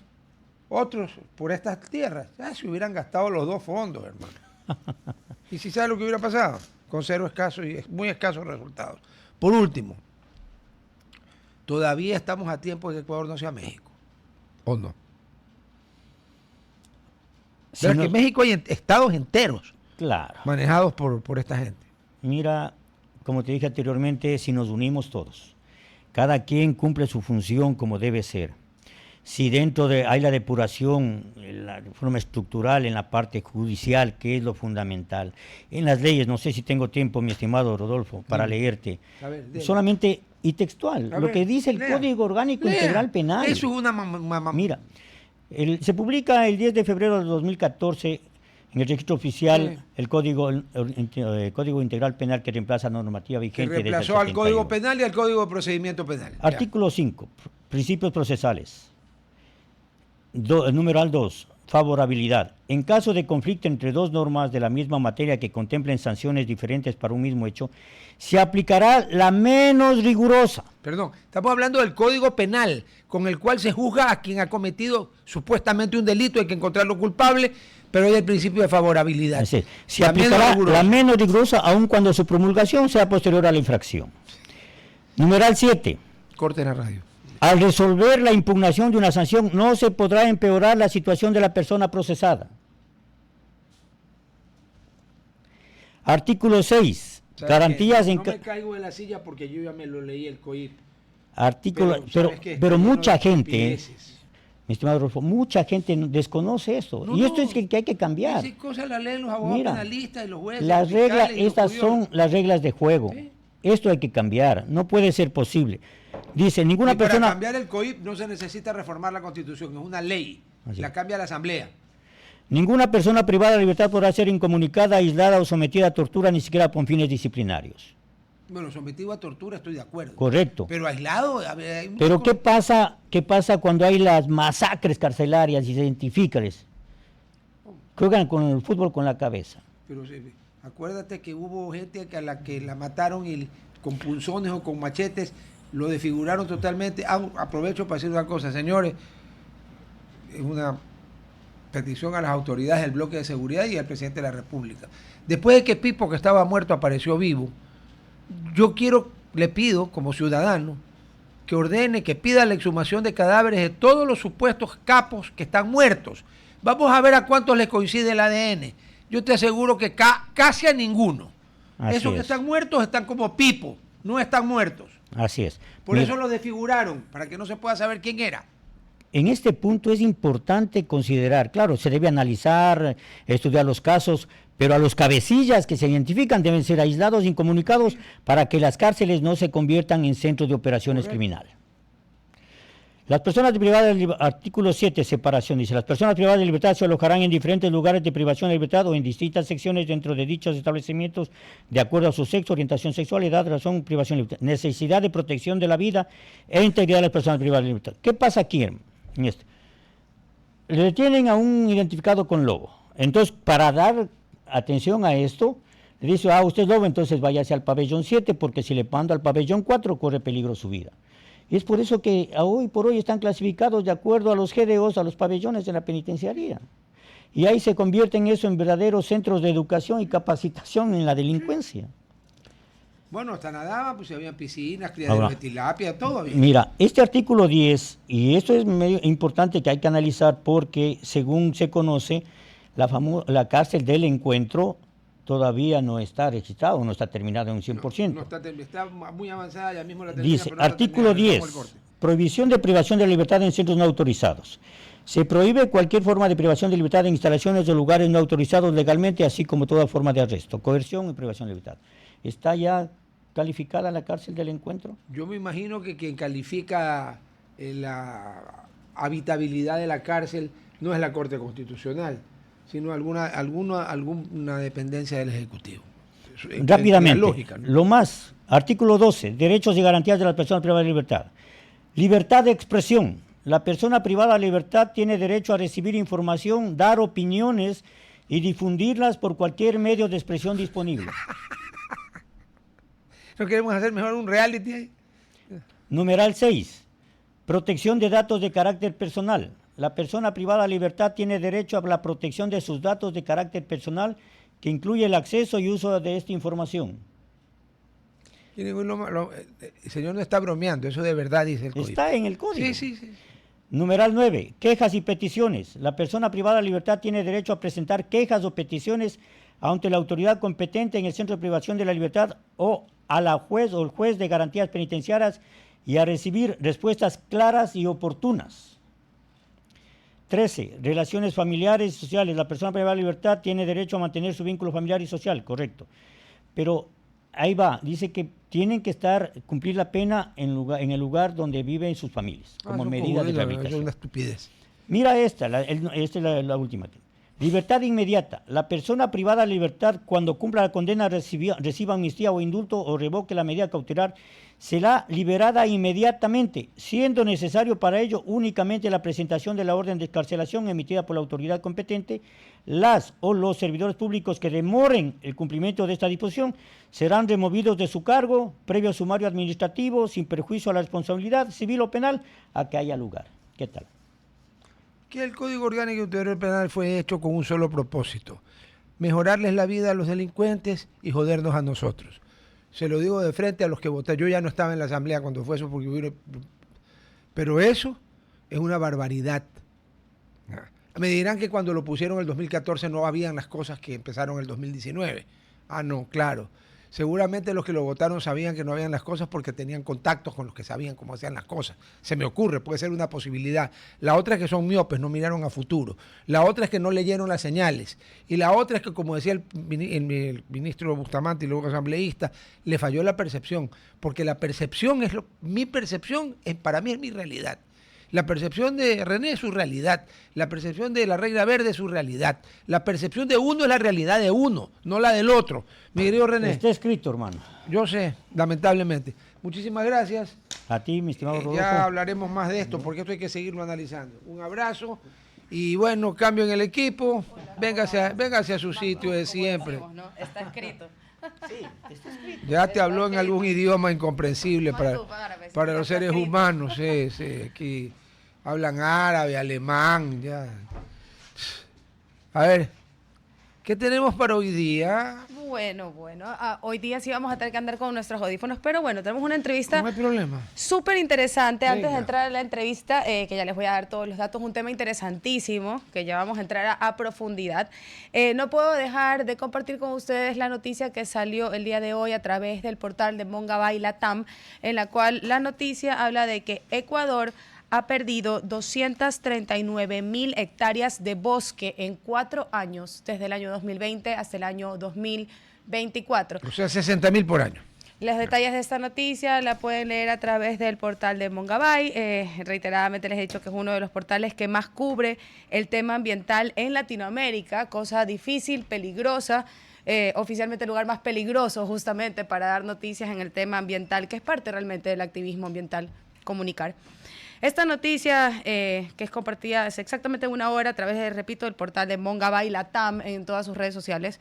otros por estas tierras. Ya se hubieran gastado los dos fondos, hermano. ¿Y si sabes lo que hubiera pasado? Con cero escasos y muy escasos resultados. Por último, todavía estamos a tiempo de que Ecuador no sea México. ¿O no? Pero es que en México hay estados enteros, claro, manejados por esta gente. Mira, como te dije anteriormente, si nos unimos todos, cada quien cumple su función como debe ser. Si dentro de hay la depuración, la reforma estructural en la parte judicial, que es lo fundamental, en las leyes, no sé si tengo tiempo, mi estimado Rodolfo, para leerte, solamente y textual, lo que dice el Código Orgánico Integral Penal. Eso es una... Mira, se publica el 10 de febrero de 2014 en el registro oficial el Código Integral Penal que reemplaza la normativa vigente. Que reemplazó al Código Penal y al Código de Procedimiento Penal. Artículo 5, principios procesales. Numeral 2, favorabilidad. En caso de conflicto entre dos normas de la misma materia que contemplen sanciones diferentes para un mismo hecho, se aplicará la menos rigurosa. Perdón, estamos hablando del Código Penal, con el cual se juzga a quien ha cometido supuestamente un delito, hay que encontrarlo culpable, pero hay el principio de favorabilidad. Se aplicará la menos rigurosa, aun cuando su promulgación sea posterior a la infracción. Numeral 7. Corte la radio. Al resolver la impugnación de una sanción, no se podrá empeorar la situación de la persona procesada. Artículo 6. Garantías en... No me caigo de la silla porque yo ya me lo leí el COIP. Artículo, pero mucha gente, mi estimado Rodolfo, mucha gente desconoce eso. Y esto es que hay que cambiar. Esas cosas las leen los abogados penalistas y los jueces. Las reglas, estas son las reglas de juego. ¿Sí? Esto hay que cambiar. No puede ser posible. Dice, ninguna persona... Para cambiar el COIP no se necesita reformar la Constitución, es una ley. La cambia la Asamblea. Ninguna persona privada de libertad podrá ser incomunicada, aislada o sometida a tortura, ni siquiera con fines disciplinarios. Bueno, sometido a tortura estoy de acuerdo. Correcto. Pero aislado... Pero ¿qué pasa cuando hay las masacres carcelarias y se identifican? Juegan con el fútbol con la cabeza. Pero acuérdate que hubo gente a la que la mataron y con punzones o con machetes lo desfiguraron totalmente. Aprovecho para decir una cosa, señores, es una petición a las autoridades del bloque de seguridad y al presidente de la República. Después de que Pipo, que estaba muerto, apareció vivo, le pido como ciudadano que ordene, que pida la exhumación de cadáveres de todos los supuestos capos que están muertos. Vamos a ver a cuántos les coincide el ADN. Yo te aseguro que casi a ninguno. Esos que están muertos están como Pipo, no están muertos. Así es. Por eso los desfiguraron, para que no se pueda saber quién era. En este punto es importante considerar, claro, se debe analizar, estudiar los casos, pero a los cabecillas que se identifican deben ser aislados, incomunicados, para que las cárceles no se conviertan en centros de operaciones criminales. Las personas privadas de artículo 7, separación, dice, las personas privadas de libertad se alojarán en diferentes lugares de privación de libertad o en distintas secciones dentro de dichos establecimientos de acuerdo a su sexo, orientación sexual, edad, razón, privación de libertad, necesidad de protección de la vida e integridad de las personas privadas de libertad. ¿Qué pasa aquí en esto? Le detienen a un identificado con lobo. Entonces, para dar atención a esto, le dice, usted es lobo, entonces váyase al pabellón 7, porque si le mando al pabellón 4, corre peligro su vida. Y es por eso que hoy por hoy están clasificados de acuerdo a los GDOs, a los pabellones de la penitenciaría. Y ahí se convierten eso en verdaderos centros de educación y capacitación en la delincuencia. Bueno, hasta nadaban, pues había piscinas, criaderos de tilapia, todo había. Mira, este artículo 10, y esto es medio importante que hay que analizar porque según se conoce, la cárcel del Encuentro todavía no está registrado, no está terminada en un 100%. No está muy avanzada, ya mismo la termina. Dice, artículo 10, prohibición de privación de libertad en centros no autorizados. Se prohíbe cualquier forma de privación de libertad en instalaciones o lugares no autorizados legalmente, así como toda forma de arresto, coerción y privación de libertad. ¿Está ya calificada la cárcel del Encuentro? Yo me imagino que quien califica la habitabilidad de la cárcel no es la Corte Constitucional, sino alguna dependencia del Ejecutivo. Rápidamente, lógica, ¿no? Lo más, artículo 12, derechos y garantías de las personas privadas de libertad. Libertad de expresión. La persona privada de libertad tiene derecho a recibir información, dar opiniones y difundirlas por cualquier medio de expresión disponible. ¿No queremos hacer mejor un reality ahí? Numeral 6. Protección de datos de carácter personal. La persona privada de libertad tiene derecho a la protección de sus datos de carácter personal, que incluye el acceso y uso de esta información. El señor no está bromeando, eso de verdad dice el código. Está en el código. Sí. Numeral 9. Quejas y peticiones. La persona privada de libertad tiene derecho a presentar quejas o peticiones ante la autoridad competente en el centro de privación de la libertad o a la juez o el juez de garantías penitenciarias y a recibir respuestas claras y oportunas. 13. Relaciones familiares y sociales. La persona privada de libertad tiene derecho a mantener su vínculo familiar y social, correcto. Pero ahí va, dice que tienen que cumplir la pena en el lugar donde viven sus familias, como medida de rehabilitación. Es una estupidez. Mira esta es la última. Libertad inmediata. La persona privada de libertad, cuando cumpla la condena, reciba amnistía o indulto o revoque la medida cautelar, será liberada inmediatamente, siendo necesario para ello únicamente la presentación de la orden de excarcelación emitida por la autoridad competente. Las o los servidores públicos que demoren el cumplimiento de esta disposición serán removidos de su cargo, previo sumario administrativo, sin perjuicio a la responsabilidad civil o penal, a que haya lugar. ¿Qué tal? Que el Código Orgánico Integral Penal fue hecho con un solo propósito: mejorarles la vida a los delincuentes y jodernos a nosotros. Se lo digo de frente a los que votaron. Yo ya no estaba en la asamblea cuando fue eso, pero eso es una barbaridad. Me dirán que cuando lo pusieron en el 2014 no habían las cosas que empezaron en el 2019. Ah, no, claro. Seguramente los que lo votaron sabían que no habían las cosas porque tenían contactos con los que sabían cómo hacían las cosas. Se me ocurre, puede ser una posibilidad. La otra es que son miopes, no miraron a futuro. La otra es que no leyeron las señales. Y la otra es que, como decía el ministro Bustamante y luego asambleísta, le falló la percepción. Porque la percepción mi percepción para mí es mi realidad. La percepción de René es su realidad. La percepción de la Reina Verde es su realidad. La percepción de uno es la realidad de uno, no la del otro. Mi querido René. Está escrito, hermano. Yo sé, lamentablemente. Muchísimas gracias. A ti, mi estimado Rodolfo. Ya hablaremos más de esto, porque esto hay que seguirlo analizando. Un abrazo y bueno, cambio en el equipo. Véngase a su sitio de siempre. Está escrito. Sí, está escrito. Ya te habló en algún idioma incomprensible para los seres humanos. Sí, aquí hablan árabe, alemán, ya. A ver, ¿qué tenemos para hoy día? Bueno, hoy día sí vamos a tener que andar con nuestros audífonos, pero bueno, tenemos una entrevista No hay problema. súper interesante. Venga. Antes de entrar a la entrevista, que ya les voy a dar todos los datos, un tema interesantísimo, que ya vamos a entrar a profundidad. No puedo dejar de compartir con ustedes la noticia que salió el día de hoy a través del portal de Mongabay Latam, en la cual la noticia habla de que Ecuador ha perdido 239.000 hectáreas de bosque en 4 años, desde el año 2020 hasta el año 2024. O sea, 60.000 por año. Los detalles de esta noticia la pueden leer a través del portal de Mongabay. Reiteradamente les he dicho que es uno de los portales que más cubre el tema ambiental en Latinoamérica, cosa difícil, peligrosa. Oficialmente el lugar más peligroso justamente para dar noticias en el tema ambiental, que es parte realmente del activismo ambiental, comunicar. Esta noticia que es compartida hace exactamente una hora a través de, repito, el portal de Mongabay Latam en todas sus redes sociales,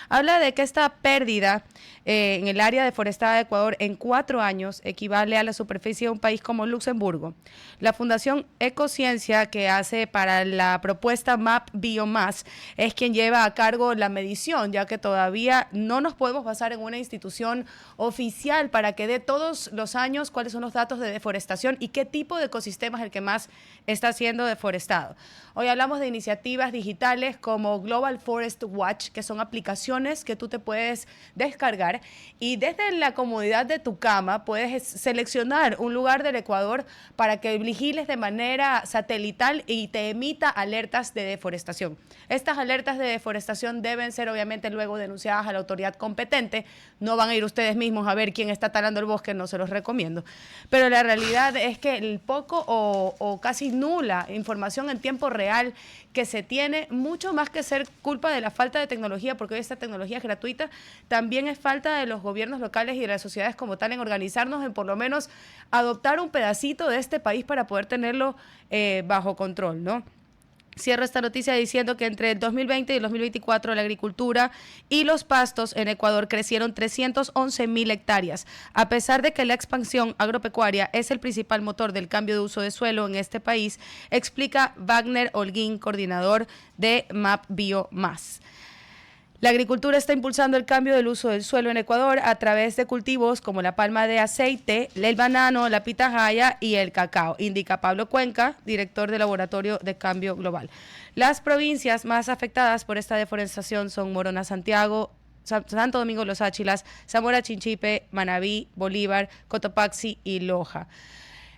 habla de que esta pérdida en el área deforestada de Ecuador en 4 años equivale a la superficie de un país como Luxemburgo. La Fundación Ecociencia, que hace para la propuesta MAP Biomass, es quien lleva a cargo la medición, ya que todavía no nos podemos basar en una institución oficial para que dé todos los años cuáles son los datos de deforestación y qué tipo de ecosistema es el que más está siendo deforestado. Hoy hablamos de iniciativas digitales como Global Forest Watch, que son aplicaciones que tú te puedes descargar y desde la comodidad de tu cama puedes seleccionar un lugar del Ecuador para que vigiles de manera satelital y te emita alertas de deforestación. Estas alertas de deforestación deben ser obviamente luego denunciadas a la autoridad competente. No van a ir ustedes mismos a ver quién está talando el bosque, no se los recomiendo. Pero la realidad es que el poco poco o casi nula información en tiempo real que se tiene, mucho más que ser culpa de la falta de tecnología, porque hoy esta tecnología es gratuita, también es falta de los gobiernos locales y de las sociedades como tal en organizarnos, en por lo menos adoptar un pedacito de este país para poder tenerlo bajo control, ¿no? Cierro esta noticia diciendo que entre el 2020 y el 2024 la agricultura y los pastos en Ecuador crecieron 311.000 hectáreas. A pesar de que la expansión agropecuaria es el principal motor del cambio de uso de suelo en este país, explica Wagner Holguín, coordinador de MAP Biomás. La agricultura está impulsando el cambio del uso del suelo en Ecuador a través de cultivos como la palma de aceite, el banano, la pitahaya y el cacao, indica Pablo Cuenca, director del Laboratorio de Cambio Global. Las provincias más afectadas por esta deforestación son Morona, Santiago, Santo Domingo Los Áchilas, Zamora Chinchipe, Manabí, Bolívar, Cotopaxi y Loja.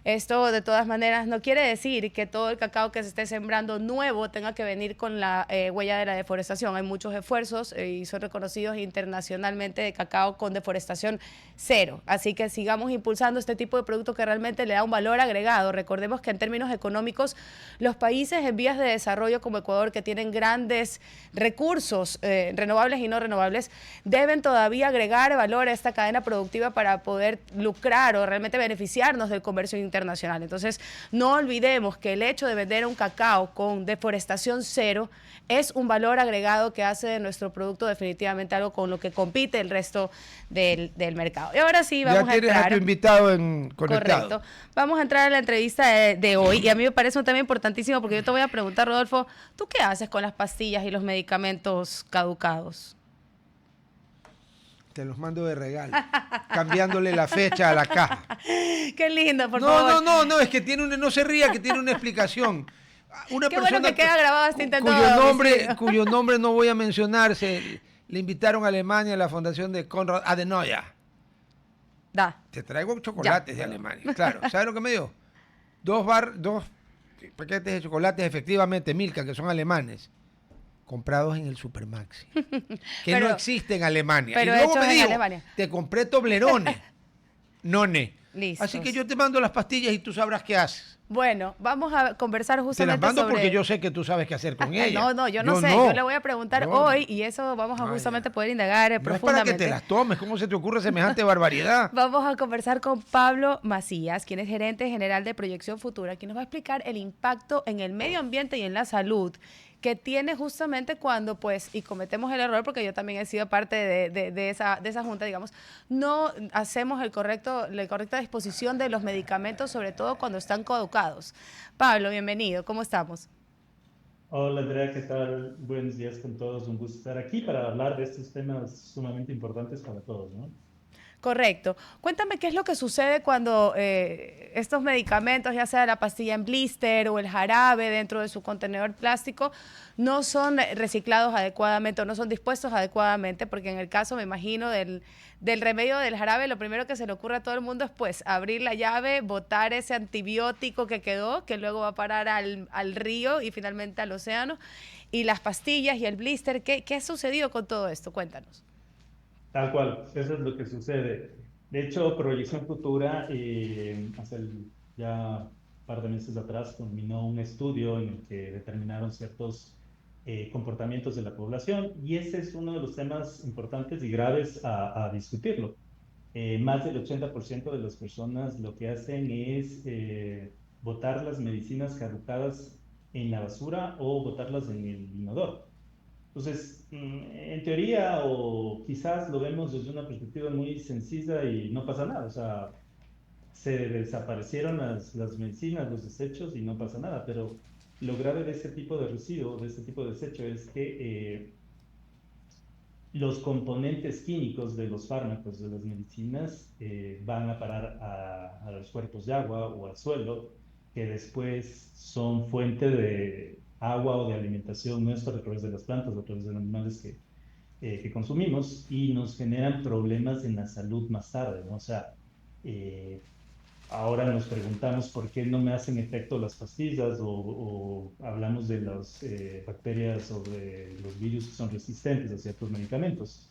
Esto, de todas maneras, no quiere decir que todo el cacao que se esté sembrando nuevo tenga que venir con la huella de la deforestación. Hay muchos esfuerzos y son reconocidos internacionalmente de cacao con deforestación cero. Así que sigamos impulsando este tipo de producto que realmente le da un valor agregado. Recordemos que en términos económicos, los países en vías de desarrollo como Ecuador, que tienen grandes recursos renovables y no renovables, deben todavía agregar valor a esta cadena productiva para poder lucrar o realmente beneficiarnos del comercio internacional. Entonces, no olvidemos que el hecho de vender un cacao con deforestación cero es un valor agregado que hace de nuestro producto definitivamente algo con lo que compite el resto del mercado. Y ahora sí, vamos a entrar. Ya tienes a tu invitado conectado. Correcto. Vamos a entrar a la entrevista de hoy y a mí me parece un tema importantísimo porque yo te voy a preguntar, Rodolfo, ¿tú qué haces con las pastillas y los medicamentos caducados? Te los mando de regalo, cambiándole la fecha a la caja. Qué lindo, por favor. No, es que no se ría, que tiene una explicación. Una Qué persona bueno que queda grabado este intento cuyo nombre no voy a mencionar, le invitaron a Alemania a la fundación de Konrad Adenauer. Te traigo chocolates de Alemania, claro. ¿Sabes lo que me dio? Dos paquetes de chocolates, efectivamente, Milka, que son alemanes, comprados en el Supermaxi, que no existe en Alemania. Pero y luego me dijo, Alemania. Te compré Toblerone, none. Listos. Así que yo te mando las pastillas y tú sabrás qué haces. Bueno, vamos a conversar justamente Te las mando sobre... porque yo sé que tú sabes qué hacer con ellas. Yo no sé. Yo le voy a preguntar hoy y eso vamos a justamente poder indagar profundamente. Es para que te las tomes. ¿Cómo se te ocurre semejante barbaridad? Vamos a conversar con Pablo Macías, quien es gerente general de Proyección Futura, quien nos va a explicar el impacto en el medio ambiente y en la salud que tiene justamente cuando, y cometemos el error, porque yo también he sido parte de esa junta, digamos, no hacemos la correcta disposición de los medicamentos, sobre todo cuando están caducados. Pablo, bienvenido, ¿cómo estamos? Hola Andrea, ¿qué tal? Buenos días con todos, un gusto estar aquí para hablar de estos temas sumamente importantes para todos, ¿no? Correcto. Cuéntame qué es lo que sucede cuando estos medicamentos, ya sea la pastilla en blister o el jarabe dentro de su contenedor plástico, no son reciclados adecuadamente o no son dispuestos adecuadamente, porque en el caso, me imagino, del remedio del jarabe, lo primero que se le ocurre a todo el mundo es pues abrir la llave, botar ese antibiótico que quedó, que luego va a parar al río y finalmente al océano. Y las pastillas y el blister, ¿qué ha sucedido con todo esto? Cuéntanos. Tal cual, eso es lo que sucede. De hecho, Proyección Futura, ya un par de meses atrás, culminó un estudio en el que determinaron ciertos comportamientos de la población y ese es uno de los temas importantes y graves a discutirlo. Más del 80% de las personas lo que hacen es botar las medicinas caducadas en la basura o botarlas en el inodoro. Entonces, en teoría, o quizás lo vemos desde una perspectiva muy sencilla y no pasa nada. O sea, se desaparecieron las medicinas, los desechos y no pasa nada. Pero lo grave de este tipo de residuo, de este tipo de desecho, es que los componentes químicos de los fármacos, de las medicinas, van a parar a los cuerpos de agua o al suelo, que después son fuente de agua o de alimentación nuestra a través de las plantas, a través de los animales que consumimos y nos generan problemas en la salud más tarde, ¿no? O sea, ahora nos preguntamos por qué no me hacen efecto las pastillas o hablamos de las bacterias o de los virus que son resistentes a ciertos medicamentos.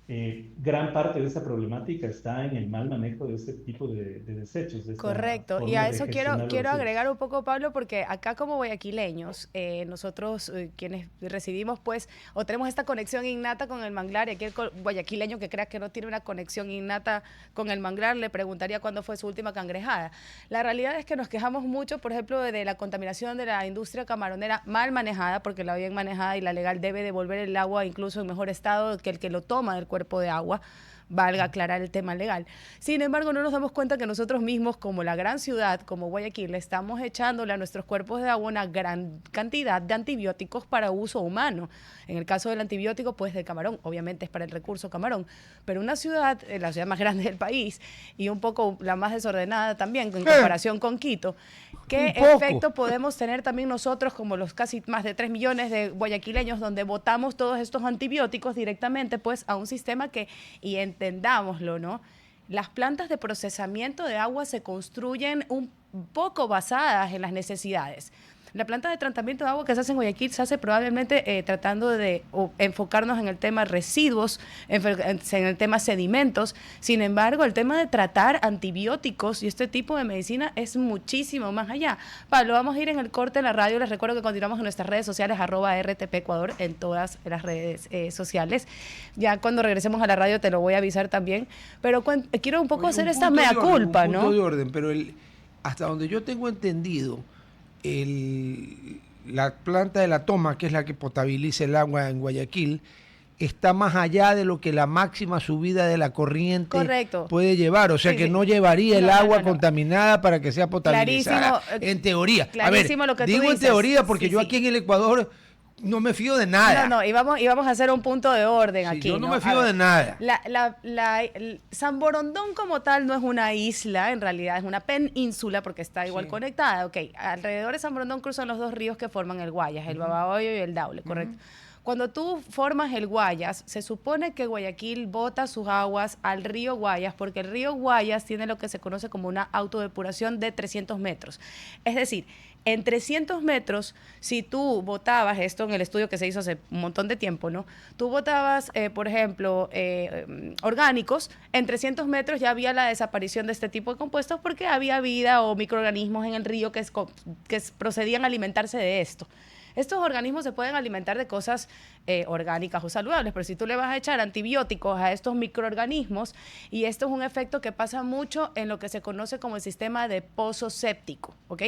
gran parte de esa problemática está en el mal manejo de este tipo de desechos, de esta Correcto, y forma a de eso gestionar los quiero residuos. agregar un poco, Pablo, porque acá como guayaquileños, nosotros quienes residimos, pues, o tenemos esta conexión innata con el manglar, y aquí el guayaquileño que crea que no tiene una conexión innata con el manglar, le preguntaría cuándo fue su última cangrejada. La realidad es que nos quejamos mucho, por ejemplo, de la contaminación de la industria camaronera mal manejada, porque la bien manejada y la legal debe devolver el agua incluso en mejor estado que el que lo toma del cuerpo de agua, valga aclarar el tema legal. Sin embargo, no nos damos cuenta que nosotros mismos, como la gran ciudad, como Guayaquil, le estamos echándole a nuestros cuerpos de agua una gran cantidad de antibióticos para uso humano. En el caso del antibiótico, pues del camarón, obviamente es para el recurso camarón, pero una ciudad, la ciudad más grande del país y un poco la más desordenada también en comparación con Quito, ¿qué efecto podemos tener también nosotros, como los casi más de 3 millones de guayaquileños, donde botamos todos estos antibióticos directamente pues a un sistema que, y entendámoslo, ¿no? Las plantas de procesamiento de agua se construyen un poco basadas en las necesidades. La planta de tratamiento de agua que se hace en Guayaquil se hace probablemente tratando de enfocarnos en el tema residuos, en el tema sedimentos. Sin embargo, el tema de tratar antibióticos y este tipo de medicina es muchísimo más allá. Pablo, vamos a ir en el corte de la radio. Les recuerdo que continuamos en nuestras redes sociales, @RTP Ecuador, en todas las redes sociales. Ya cuando regresemos a la radio te lo voy a avisar también. Pero quiero un poco hacer esta mea culpa, ¿no? Un punto de orden, pero hasta donde yo tengo entendido, la planta de la toma, que es la que potabiliza el agua en Guayaquil, está más allá de lo que la máxima subida de la corriente puede llevar. O sea, sí, que no llevaría el agua contaminada para que sea potabilizada. Clarísimo, en teoría. A ver, lo que digo en teoría porque yo aquí en el Ecuador no me fío de nada. No, y vamos a hacer un punto de orden aquí. Yo no me fío de nada. San Borondón como tal no es una isla, en realidad es una península porque está igual conectada. Ok, alrededor de San Borondón cruzan los dos ríos que forman el Guayas, el Babahoyo y el Daule, correcto. Cuando tú formas el Guayas, se supone que Guayaquil bota sus aguas al río Guayas, porque el río Guayas tiene lo que se conoce como una autodepuración de 300 metros. Es decir, en 300 metros, si tú botabas, esto en el estudio que se hizo hace un montón de tiempo, ¿no? Tú botabas, por ejemplo, orgánicos, en 300 metros ya había la desaparición de este tipo de compuestos porque había vida o microorganismos en el río que procedían a alimentarse de esto. Estos organismos se pueden alimentar de cosas orgánicas o saludables, pero si tú le vas a echar antibióticos a estos microorganismos, y esto es un efecto que pasa mucho en lo que se conoce como el sistema de pozo séptico, ¿ok?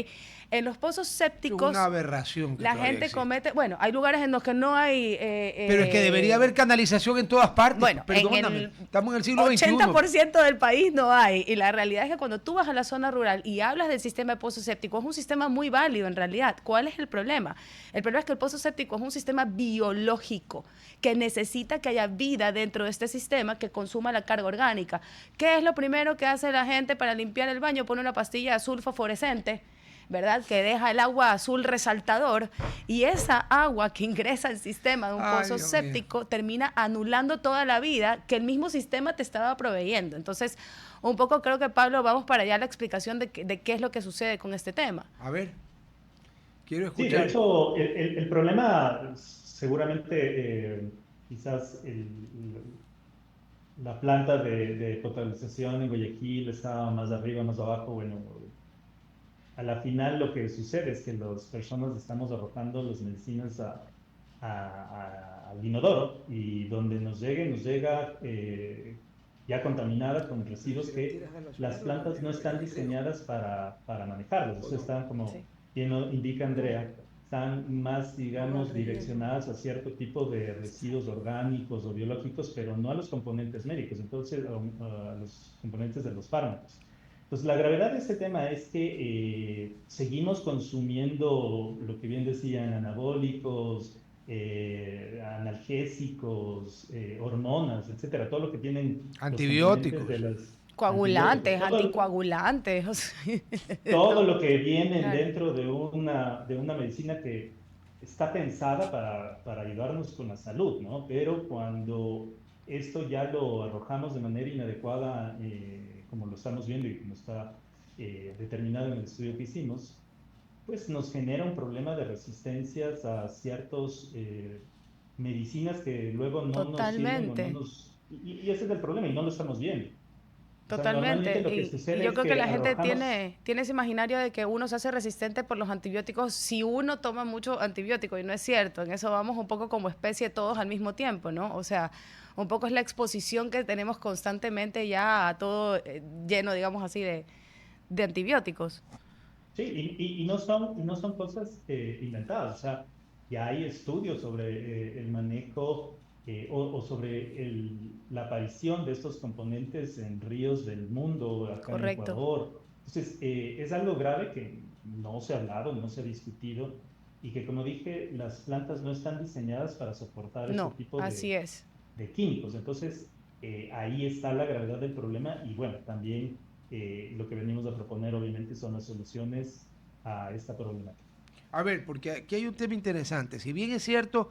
En los pozos sépticos... Es una aberración. La gente comete... Bueno, hay lugares en los que no hay... pero es que debería haber canalización en todas partes. Bueno, perdóname, estamos en el siglo XXI. 80% del país no hay. Y la realidad es que cuando tú vas a la zona rural y hablas del sistema de pozo séptico, es un sistema muy válido en realidad. ¿Cuál es el problema? El problema es que el pozo séptico es un sistema biológico que necesita que haya vida dentro de este sistema que consuma la carga orgánica. ¿Qué es lo primero que hace la gente para limpiar el baño? Pone una pastilla azul fosforescente, ¿verdad? Que deja el agua azul resaltador, y esa agua que ingresa al sistema de un pozo séptico termina anulando toda la vida que el mismo sistema te estaba proveyendo. Entonces, un poco creo que, Pablo, vamos para allá la explicación de qué es lo que sucede con este tema. A ver, quiero escuchar. Sí, de hecho, el problema seguramente quizás la planta de potabilización en Guayaquil estaba más arriba, más abajo. Bueno, a la final lo que sucede es que las personas estamos arrojando las medicinas al inodoro, y donde nos llega ya contaminada con residuos que las plantas no están diseñadas para manejarlos. O sea, están, como bien indica Andrea, están más, digamos, direccionadas a cierto tipo de residuos orgánicos o biológicos, pero no a los componentes médicos, entonces a los componentes de los fármacos. Entonces, la gravedad de este tema es que seguimos consumiendo lo que bien decían, anabólicos, analgésicos, hormonas, etcétera, todo lo que tienen antibióticos, coagulantes, anticoagulantes, todo lo que viene dentro de una medicina que está pensada para ayudarnos con la salud, ¿no? Pero cuando esto ya lo arrojamos de manera inadecuada, como lo estamos viendo y como está determinado en el estudio que hicimos, pues nos genera un problema de resistencias a ciertas medicinas que luego no nos sirven o no nos Y ese es el problema y no lo estamos viendo. O sea, Totalmente. normalmente lo que Y sucede yo es creo que que la gente arrojamos. tiene ese imaginario de que uno se hace resistente por los antibióticos si uno toma mucho antibiótico, y no es cierto. En eso vamos un poco como especie todos al mismo tiempo, ¿no? O sea, un poco es la exposición que tenemos constantemente ya a todo lleno, digamos así, de antibióticos. Sí, y no son cosas inventadas, o sea, ya hay estudios sobre el manejo o sobre la aparición de estos componentes en ríos del mundo, acá en Correcto. Ecuador. Entonces, es algo grave que no se ha hablado, no se ha discutido, y que, como dije, las plantas no están diseñadas para soportar este No, tipo así es. de químicos. Entonces, ahí está la gravedad del problema y bueno, también lo que venimos a proponer obviamente son las soluciones a esta problemática. A ver, porque aquí hay un tema interesante. Si bien es cierto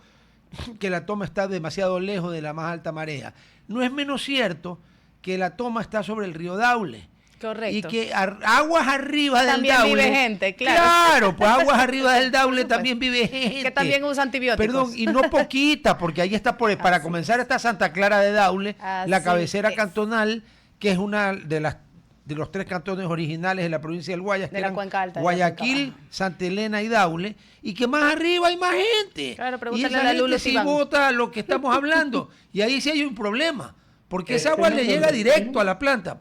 que la toma está demasiado lejos de la más alta marea, no es menos cierto que la toma está sobre el río Daule. Y Correcto. que aguas arriba del También Daule. vive gente, claro. Claro, pues aguas arriba del Por Daule supuesto. también vive gente. Que también usa antibióticos. Perdón, y no poquita, porque ahí está, para Así comenzar, es. está Santa Clara de Daule, la Así cabecera es. cantonal, que es una de los 3 cantones originales de la provincia del Guayas, De que la eran Cuenca Alta, de la Guayaquil, Cuenca Baja. Santa Elena y Daule, y que más arriba hay más gente. Claro, Y pregúntale esa a la gente Lulu sí Tibán. vota lo que estamos hablando. Y ahí sí hay un problema, porque esa agua Estemos le llega donde directo a estemos, la planta.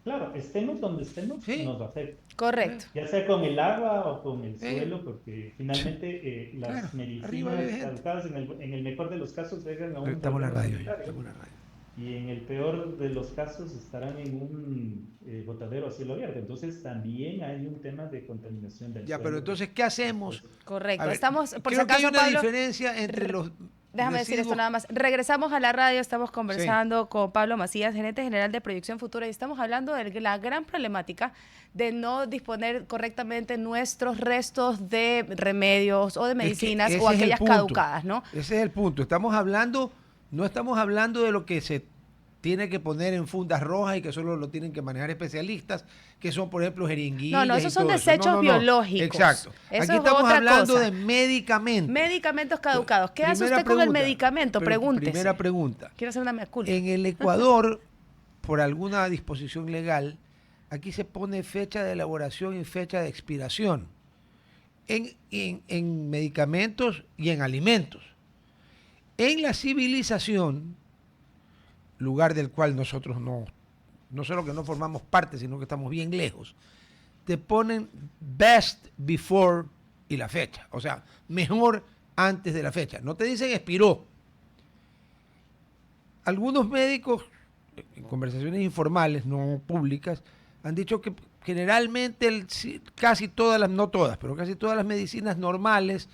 claro, estemos donde estemos, Sí, nos afecta. Correcto. Ya sea con el agua o con el sí, suelo, porque finalmente claro, las arriba vive medicinas gente. caducadas en el mejor de los casos llegan a un Estamos en la problema radio ya, sanitario estamos en la radio. y en el peor de los casos estarán en un botadero a cielo abierto. Entonces también hay un tema de contaminación del Ya, suelo. pero entonces, ¿qué hacemos? Correcto. A ver, Estamos, por si creo que hay acaso, una Pablo, diferencia entre los déjame decir esto residuos. nada más. Regresamos a la radio, estamos Sí, conversando con Pablo Macías, gerente general de Proyección Futura, y estamos hablando de la gran problemática de no disponer correctamente nuestros restos de remedios o de es que medicinas ese o es el aquellas punto. caducadas, ¿no? Ese es el punto. No estamos hablando de lo que se tiene que poner en fundas rojas y que solo lo tienen que manejar especialistas, que son, por ejemplo, No, jeringuillas esos y son todo eso. desechos biológicos. Exacto. Eso Aquí es estamos otra hablando cosa. de medicamentos. Medicamentos caducados. ¿Qué hace Primera usted con el pregunta, medicamento? Pregúntese. Primera pregunta. Quiero hacer una mea culpa. En el Ecuador, por alguna disposición legal, aquí se pone fecha de elaboración y fecha de expiración en medicamentos y en alimentos. En la civilización, lugar del cual nosotros no solo que no formamos parte, sino que estamos bien lejos, te ponen best before y la fecha. O sea, mejor antes de la fecha. No te dicen expiró. Algunos médicos, en conversaciones informales, no públicas, han dicho que generalmente casi todas no todas, pero casi todas las medicinas normales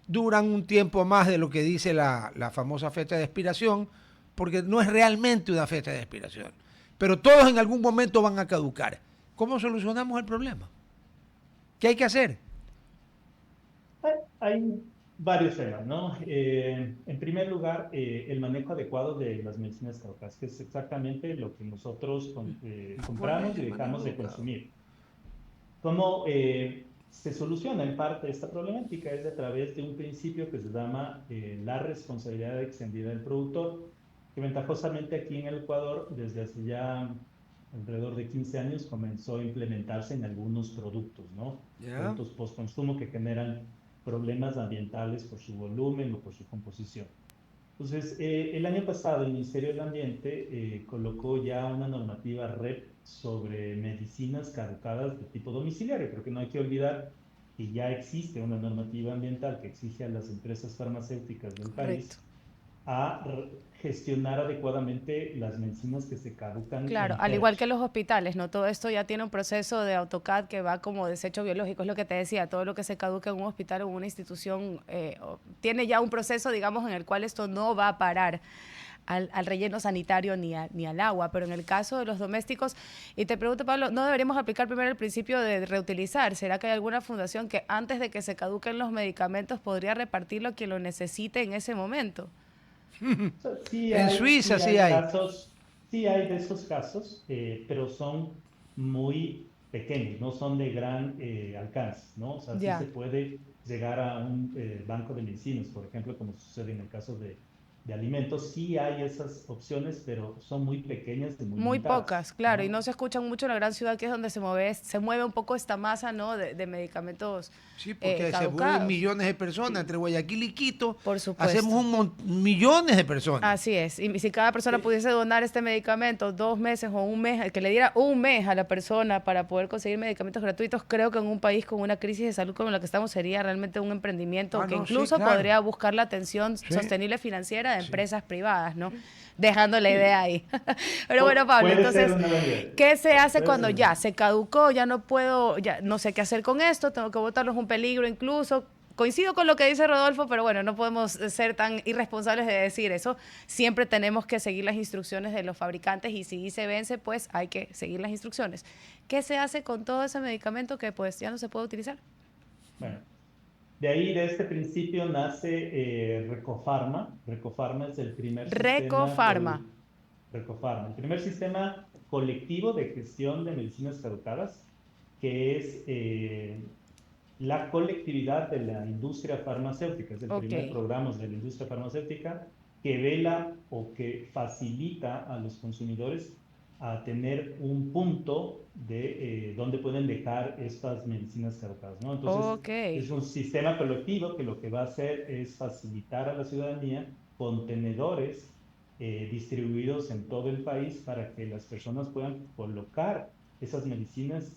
duran un tiempo más de lo que dice la famosa fecha de expiración, porque no es realmente una fecha de expiración. Pero todos en algún momento van a caducar. ¿Cómo solucionamos el problema? ¿Qué hay que hacer? Hay varios temas, ¿no? En primer lugar, el manejo adecuado de las medicinas caducadas, que es exactamente lo que nosotros compramos y dejamos de consumir. ¿Cómo se soluciona en parte esta problemática? Es a través de un principio que se llama la responsabilidad extendida del productor, que ventajosamente aquí en el Ecuador, desde hace ya alrededor de 15 años, comenzó a implementarse en algunos productos, ¿no? ¿Ya? Productos post-consumo que generan problemas ambientales por su volumen o por su composición. Entonces, el año pasado el Ministerio del Ambiente colocó ya una normativa REP sobre medicinas caducadas de tipo domiciliario, porque no hay que olvidar que ya existe una normativa ambiental que exige a las empresas farmacéuticas del Correcto. país a gestionar adecuadamente las medicinas que se caducan. Claro, al igual que los hospitales, ¿no? Todo esto ya tiene un proceso de AutoCAD que va como desecho biológico, es lo que te decía, todo lo que se caduca en un hospital o en una institución tiene ya un proceso, digamos, en el cual esto no va a parar al relleno sanitario ni al agua, pero en el caso de los domésticos, y te pregunto, Pablo, ¿no deberíamos aplicar primero el principio de reutilizar? ¿Será que hay alguna fundación que antes de que se caduquen los medicamentos podría repartirlo a quien lo necesite en ese momento? Sí En hay, Suiza sí hay. casos, sí hay de esos casos, pero son muy pequeños, no son de gran alcance, ¿no? O sea, sí Ya. se puede llegar a un banco de medicinas, por ejemplo, como sucede en el caso de de alimentos, sí hay esas opciones, pero son muy pequeñas y muy Muy limitadas, pocas, claro, ¿no? y no se escuchan mucho en la gran ciudad, que es donde se mueve un poco esta masa, ¿no? de medicamentos Sí, porque se vuelven caducados, millones de personas. Sí. Entre Guayaquil y Quito por hacemos supuesto. millones de personas. Así es, y si cada persona Sí. pudiese donar este medicamento 2 meses o un mes, que le diera un mes a la persona para poder conseguir medicamentos gratuitos, creo que en un país con una crisis de salud como la que estamos sería realmente un emprendimiento Ah, que no, sí, incluso claro. podría buscar la atención Sí. sostenible financiera de Sí. empresas privadas, ¿no? Dejando la Sí. idea ahí. Pero bueno, Pablo, Puede ser entonces, una buena idea. ¿qué se hace Puede cuando ser ya una. se caducó, ya no puedo, ya no sé qué hacer con esto, tengo que botarlo, es un peligro incluso? Coincido con lo que dice Rodolfo, pero bueno, no podemos ser tan irresponsables de decir eso. Siempre tenemos que seguir las instrucciones de los fabricantes y si se vence, pues hay que seguir las instrucciones. ¿Qué se hace con todo ese medicamento que pues ya no se puede utilizar? Bueno, de ahí, de este principio, nace Recofarma. Recofarma es el primer sistema, Recofarma. Recofarma, el primer sistema colectivo de gestión de medicinas caducadas, que es la colectividad de la industria farmacéutica. Es el primer Ok. programa de la industria farmacéutica que vela o que facilita a los consumidores a tener un punto de donde pueden dejar estas medicinas caducadas, ¿no? Entonces, Ok. es un sistema colectivo que lo que va a hacer es facilitar a la ciudadanía contenedores distribuidos en todo el país para que las personas puedan colocar esas medicinas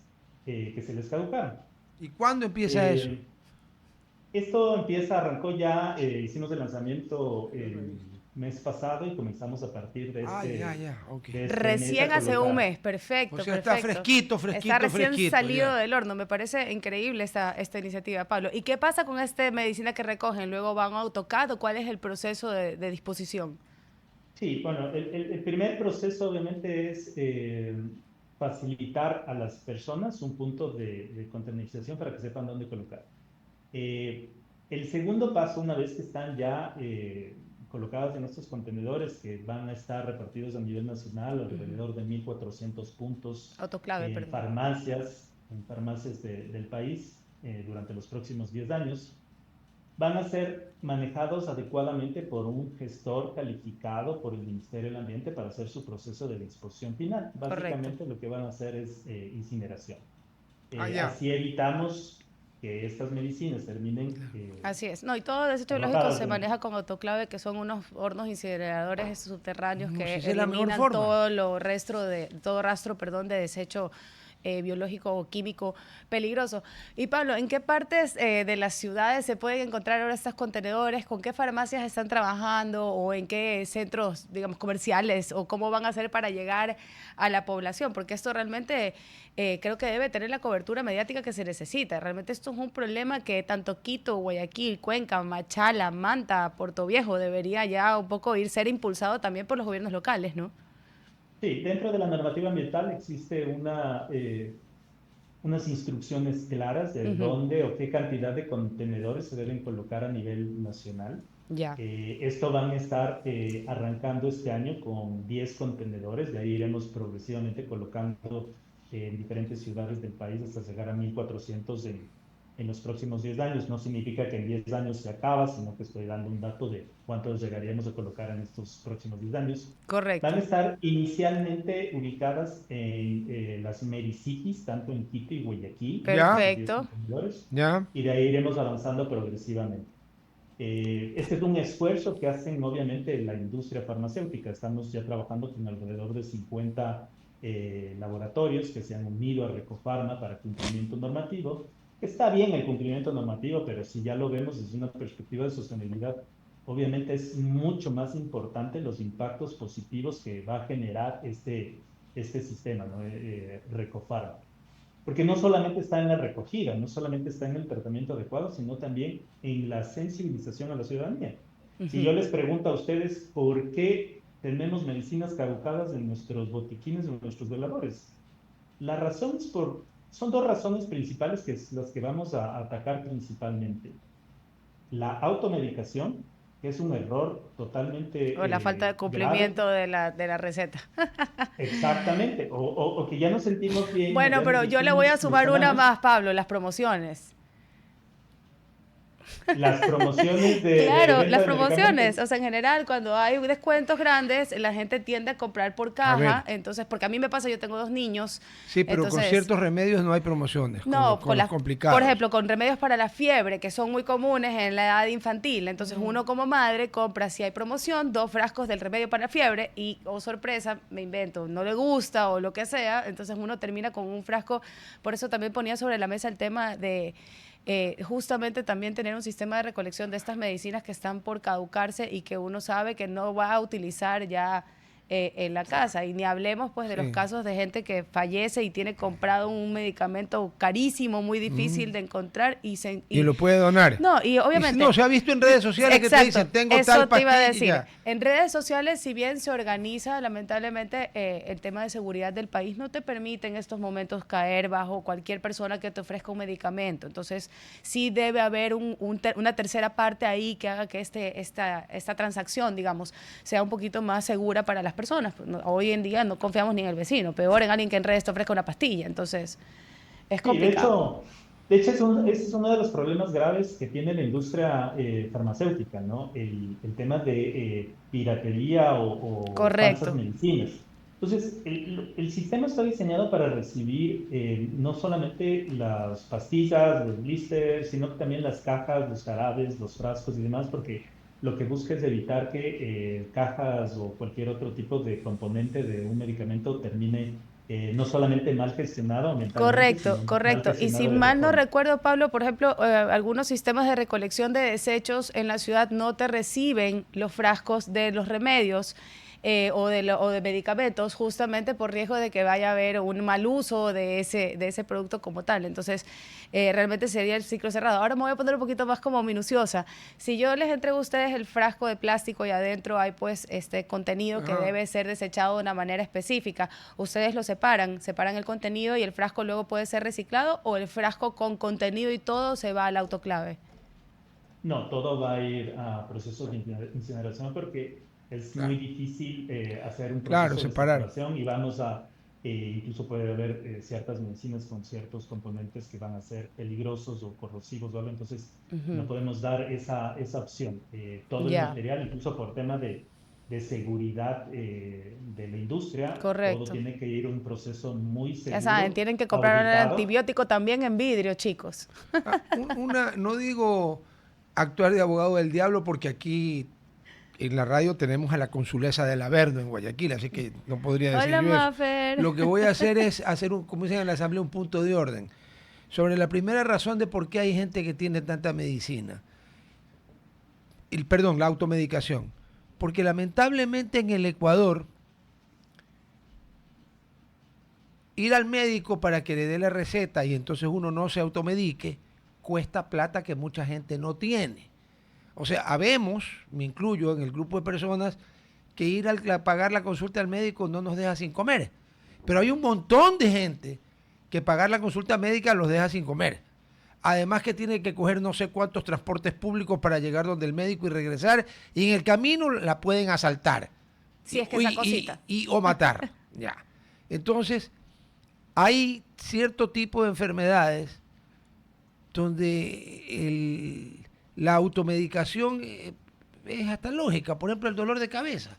que se les caducaron. ¿Y cuándo empieza eso? Eh, Esto arrancó ya, hicimos el lanzamiento el mes pasado y comenzamos a partir de Ya, ok. de este mes Recién a hace un colocar. mes, perfecto, O sea, está perfecto. fresquito, Está recién fresquito, salido ya. del horno, me parece increíble esta iniciativa, Pablo. ¿Y qué pasa con esta medicina que recogen? ¿Luego van a AutoCAD o cuál es el proceso de disposición? Sí, bueno, el primer proceso obviamente es facilitar a las personas un punto de contaminalización para que sepan dónde colocar. El segundo paso, una vez que están ya colocadas en estos contenedores que van a estar repartidos a nivel nacional, alrededor de 1.400 puntos Autoclave, perdón. en farmacias del país durante los próximos 10 años, van a ser manejados adecuadamente por un gestor calificado por el Ministerio del Ambiente para hacer su proceso de disposición final. Básicamente Correcto. lo que van a hacer es incineración. Ya. Así evitamos que estas medicinas terminen Así es. No, y todo desecho biológico arrojadas se maneja con autoclave, que son unos hornos incineradores subterráneos No, que si esa es la mejor eliminan forma. todo rastro, de desecho biológico o químico peligroso. Y Pablo, ¿en qué partes de las ciudades se pueden encontrar ahora estos contenedores? ¿Con qué farmacias están trabajando o en qué centros, digamos, comerciales o cómo van a hacer para llegar a la población? Porque esto realmente creo que debe tener la cobertura mediática que se necesita. Realmente esto es un problema que tanto Quito, Guayaquil, Cuenca, Machala, Manta, Puerto Viejo debería ya un poco ser impulsado también por los gobiernos locales, ¿no? Sí, dentro de la normativa ambiental existe unas instrucciones claras de dónde o qué cantidad de contenedores se deben colocar a nivel nacional. Ya. Esto van a estar arrancando este año con 10 contenedores, de ahí iremos progresivamente colocando en diferentes ciudades del país hasta llegar a 1.400 en los próximos 10 años. No significa que en 10 años se acaba, sino que estoy dando un dato de cuántos llegaríamos a colocar en estos próximos 10 años. Van a Correcto. estar inicialmente ubicadas en las Medicities, tanto en Quito y Guayaquil, Ya. estos 10 Perfecto. contenedores, Ya. y de ahí iremos avanzando progresivamente. Este es un esfuerzo que hacen obviamente la industria farmacéutica. Estamos ya trabajando con alrededor de 50 laboratorios que se han unido a Recofarma para cumplimiento normativo. Está bien el cumplimiento normativo, pero si ya lo vemos desde una perspectiva de sostenibilidad, obviamente es mucho más importante los impactos positivos que va a generar este sistema, ¿no? Recofarma. Porque no solamente está en la recogida, no solamente está en el tratamiento adecuado, sino también en la sensibilización a la ciudadanía. Si yo les pregunto a ustedes por qué tenemos medicinas caducadas en nuestros botiquines o en nuestros veladores, la razón es son dos razones principales que es las que vamos a atacar principalmente. La automedicación, que es un error totalmente O la falta de grave. cumplimiento de la receta. Exactamente, o que ya nos sentimos bien. Bueno, ya pero nos yo le voy a vestimos, nos sumar una sanamos. más, Pablo, las promociones. las promociones de Claro, venta las de promociones, medicamentos. o sea, en general, cuando hay descuentos grandes, la gente tiende a comprar por caja, entonces, porque a mí me pasa, yo tengo 2 niños, Sí, pero con entonces, ciertos remedios no hay promociones, no, con los complicados. por ejemplo, con remedios para la fiebre, que son muy comunes en la edad infantil, entonces uno como madre compra, si hay promoción, 2 frascos del remedio para la fiebre y, oh sorpresa, me invento, no le gusta o lo que sea, entonces uno termina con un frasco, por eso también ponía sobre la mesa el tema de justamente también tener un sistema de recolección de estas medicinas que están por caducarse y que uno sabe que no va a utilizar ya en la casa. Y ni hablemos pues de los Sí. casos de gente que fallece y tiene comprado un medicamento carísimo, muy difícil de encontrar Y lo puede donar. No, y obviamente... No, se ha visto en redes sociales que te Exacto, dicen, tengo eso tal te iba a decir. pastilla. En redes sociales, si bien se organiza, lamentablemente el tema de seguridad del país no te permite en estos momentos caer bajo cualquier persona que te ofrezca un medicamento. Entonces, sí debe haber una tercera parte ahí que haga que esta transacción, digamos, sea un poquito más segura para las personas. Hoy en día no confiamos ni en el vecino, peor en alguien que en redes te ofrezca una pastilla. Entonces, es Sí, complicado. de hecho ese es uno de los problemas graves que tiene la industria farmacéutica, ¿no? El tema de piratería o falsas Correcto. medicinas. Entonces, el sistema está diseñado para recibir no solamente las pastillas, los blisters, sino que también las cajas, los jarabes, los frascos y demás, porque lo que busca es evitar que cajas o cualquier otro tipo de componente de un medicamento termine no solamente mal gestionado ambientalmente, Correcto, sino mal correcto. Y gestionado si de otra mal no forma. recuerdo, Pablo, por ejemplo, algunos sistemas de recolección de desechos en la ciudad no te reciben los frascos de los remedios o de medicamentos justamente por riesgo de que vaya a haber un mal uso de ese producto como tal. Entonces, realmente sería el ciclo cerrado. Ahora me voy a poner un poquito más como minuciosa. Si yo les entrego a ustedes el frasco de plástico y adentro hay pues este contenido que debe ser desechado de una manera específica, ustedes lo separan el contenido y el frasco luego puede ser reciclado, o el frasco con contenido y todo se va al autoclave. No, todo va a ir a procesos de incineración porque es muy Claro, difícil hacer un claro, proceso de separar. separación y vamos a, incluso puede haber ciertas medicinas con ciertos componentes que van a ser peligrosos o corrosivos o algo, entonces no podemos dar esa opción. Todo el Ya, material, incluso por tema de seguridad de la industria, todo correcto. tiene que ir a un proceso muy Ya saben, seguro, tienen que comprar el auditado. antibiótico también en vidrio, chicos. No digo actuar de abogado del diablo porque aquí en la radio tenemos a la consulesa del Averno en Guayaquil, así que no podría decir Hola, yo eso. Mafer. Lo que voy a hacer es hacer, como dicen en la asamblea, un punto de orden. Sobre la primera razón de por qué hay gente que tiene tanta medicina. Perdón, la automedicación. Porque lamentablemente en el Ecuador, ir al médico para que le dé la receta y entonces uno no se automedique, cuesta plata que mucha gente no tiene. O sea, habemos, me incluyo en el grupo de personas, que ir a pagar la consulta al médico no nos deja sin comer. Pero hay un montón de gente que pagar la consulta médica los deja sin comer. Además que tiene que coger no sé cuántos transportes públicos para llegar donde el médico y regresar. Y en el camino la pueden asaltar. Si es que esa cosita. O matar. Ya. Entonces, hay cierto tipo de enfermedades donde la automedicación es hasta lógica. Por ejemplo, el dolor de cabeza,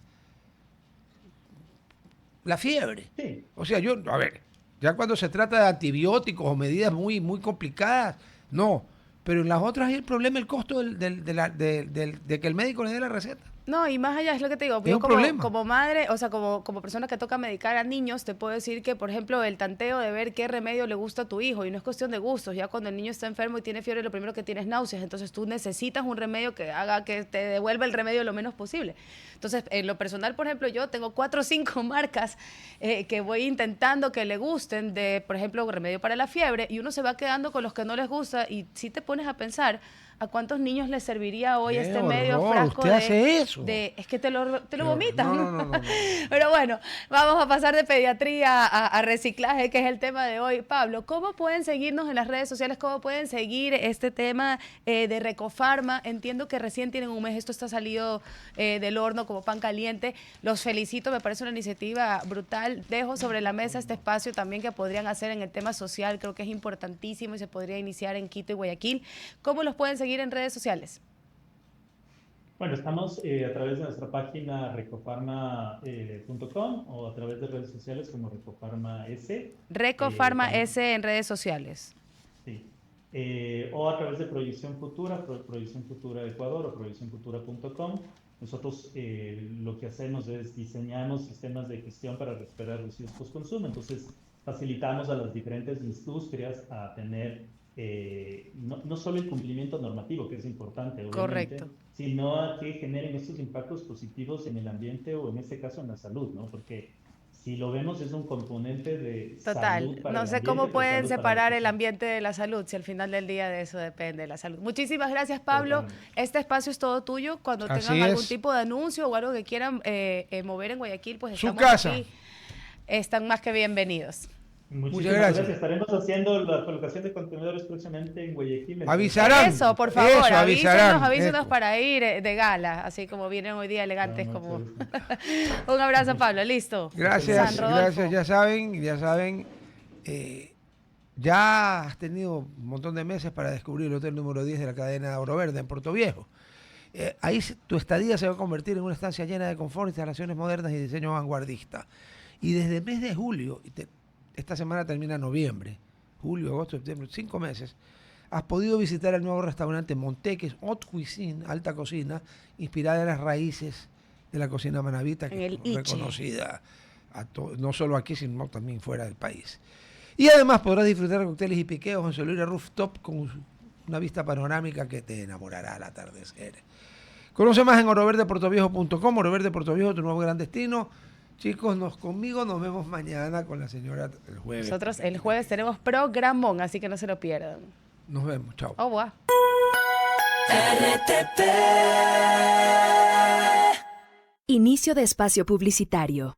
la fiebre. Sí. O sea, a ver, ya cuando se trata de antibióticos o medidas muy, muy complicadas, no. Pero en las otras hay el problema, el costo de que el médico le dé la receta. No, y más allá es lo que te digo, Es yo un problema. como madre, o sea, como persona que toca medicar a niños, te puedo decir que, por ejemplo, el tanteo de ver qué remedio le gusta a tu hijo, y no es cuestión de gustos, ya cuando el niño está enfermo y tiene fiebre, lo primero que tiene es náuseas, entonces tú necesitas un remedio que haga que te devuelva el remedio lo menos posible. Entonces, en lo personal, por ejemplo, yo tengo 4 o 5 marcas que voy intentando que le gusten, de, por ejemplo, remedio para la fiebre, y uno se va quedando con los que no les gusta, y si te pones a pensar, ¿a cuántos niños les serviría hoy ¡Qué este medio horror! frasco Usted hace eso. es que te lo Qué vomitas? horror. No. Pero bueno, vamos a pasar de pediatría a reciclaje, que es el tema de hoy. Pablo, ¿cómo pueden seguirnos en las redes sociales? ¿Cómo pueden seguir este tema de Recofarma? Entiendo que recién tienen un mes, esto está salido del horno como pan caliente. Los felicito, me parece una iniciativa brutal. Dejo sobre la mesa este espacio también que podrían hacer en el tema social, creo que es importantísimo y se podría iniciar en Quito y Guayaquil. ¿Cómo los pueden seguir seguir en redes sociales? Bueno, estamos a través de nuestra página recofarma.com o a través de redes sociales como Recofarma S. Recofarma S en redes sociales. Sí. O a través de Proyección Futura, Proyección Futura Ecuador o proyeccionfutura.com. Nosotros lo que hacemos es diseñamos sistemas de gestión para recuperar residuos post-consumo. Entonces, facilitamos a las diferentes industrias a tener no solo el cumplimiento normativo, que es importante, obviamente, correcto, sino a que generen estos impactos positivos en el ambiente o en este caso en la salud, ¿no? Porque si lo vemos es un componente de salud para no el sé ambiente, cómo pero pueden salud para separar la el persona. ambiente de la salud, si al final del día de eso depende de la salud. Muchísimas gracias, Pablo. Totalmente. Este espacio es todo tuyo. Cuando Así tengan algún es. tipo de anuncio o algo que quieran mover en Guayaquil, pues Su estamos casa. aquí. Están más que bienvenidos. Muchísimas gracias. Estaremos haciendo la colocación de contenedores próximamente en Guayaquil. Avisarán. Eso, por Eso, favor, avisarán. avísenos Esto. para ir de gala, así como vienen hoy día elegantes No, como... mucho Un abrazo, Pablo, listo. Gracias, San Rodolfo. gracias. Ya saben, ya has tenido un montón de meses para descubrir el hotel número 10 de la cadena Oro Verde en Puerto Viejo. Ahí tu estadía se va a convertir en una estancia llena de confort, instalaciones modernas y diseño vanguardista. Y desde el mes de julio, esta semana termina noviembre, julio, agosto, septiembre, 5 meses, has podido visitar el nuevo restaurante Monteques Haute Cuisine, alta cocina, inspirada en las raíces de la cocina manabita, En que el es Iche. reconocida no solo aquí, sino también fuera del país. Y además podrás disfrutar de cócteles y piqueos en Solera Rooftop con una vista panorámica que te enamorará al atardecer. Conoce más en oroverdeportoviejo.com, Oro Verde Puerto Viejo, tu nuevo gran destino. Chicos, conmigo nos vemos mañana con la señora el jueves. Nosotros el jueves tenemos programón, así que no se lo pierdan. Nos vemos, chao. Au revoir. Inicio de espacio publicitario.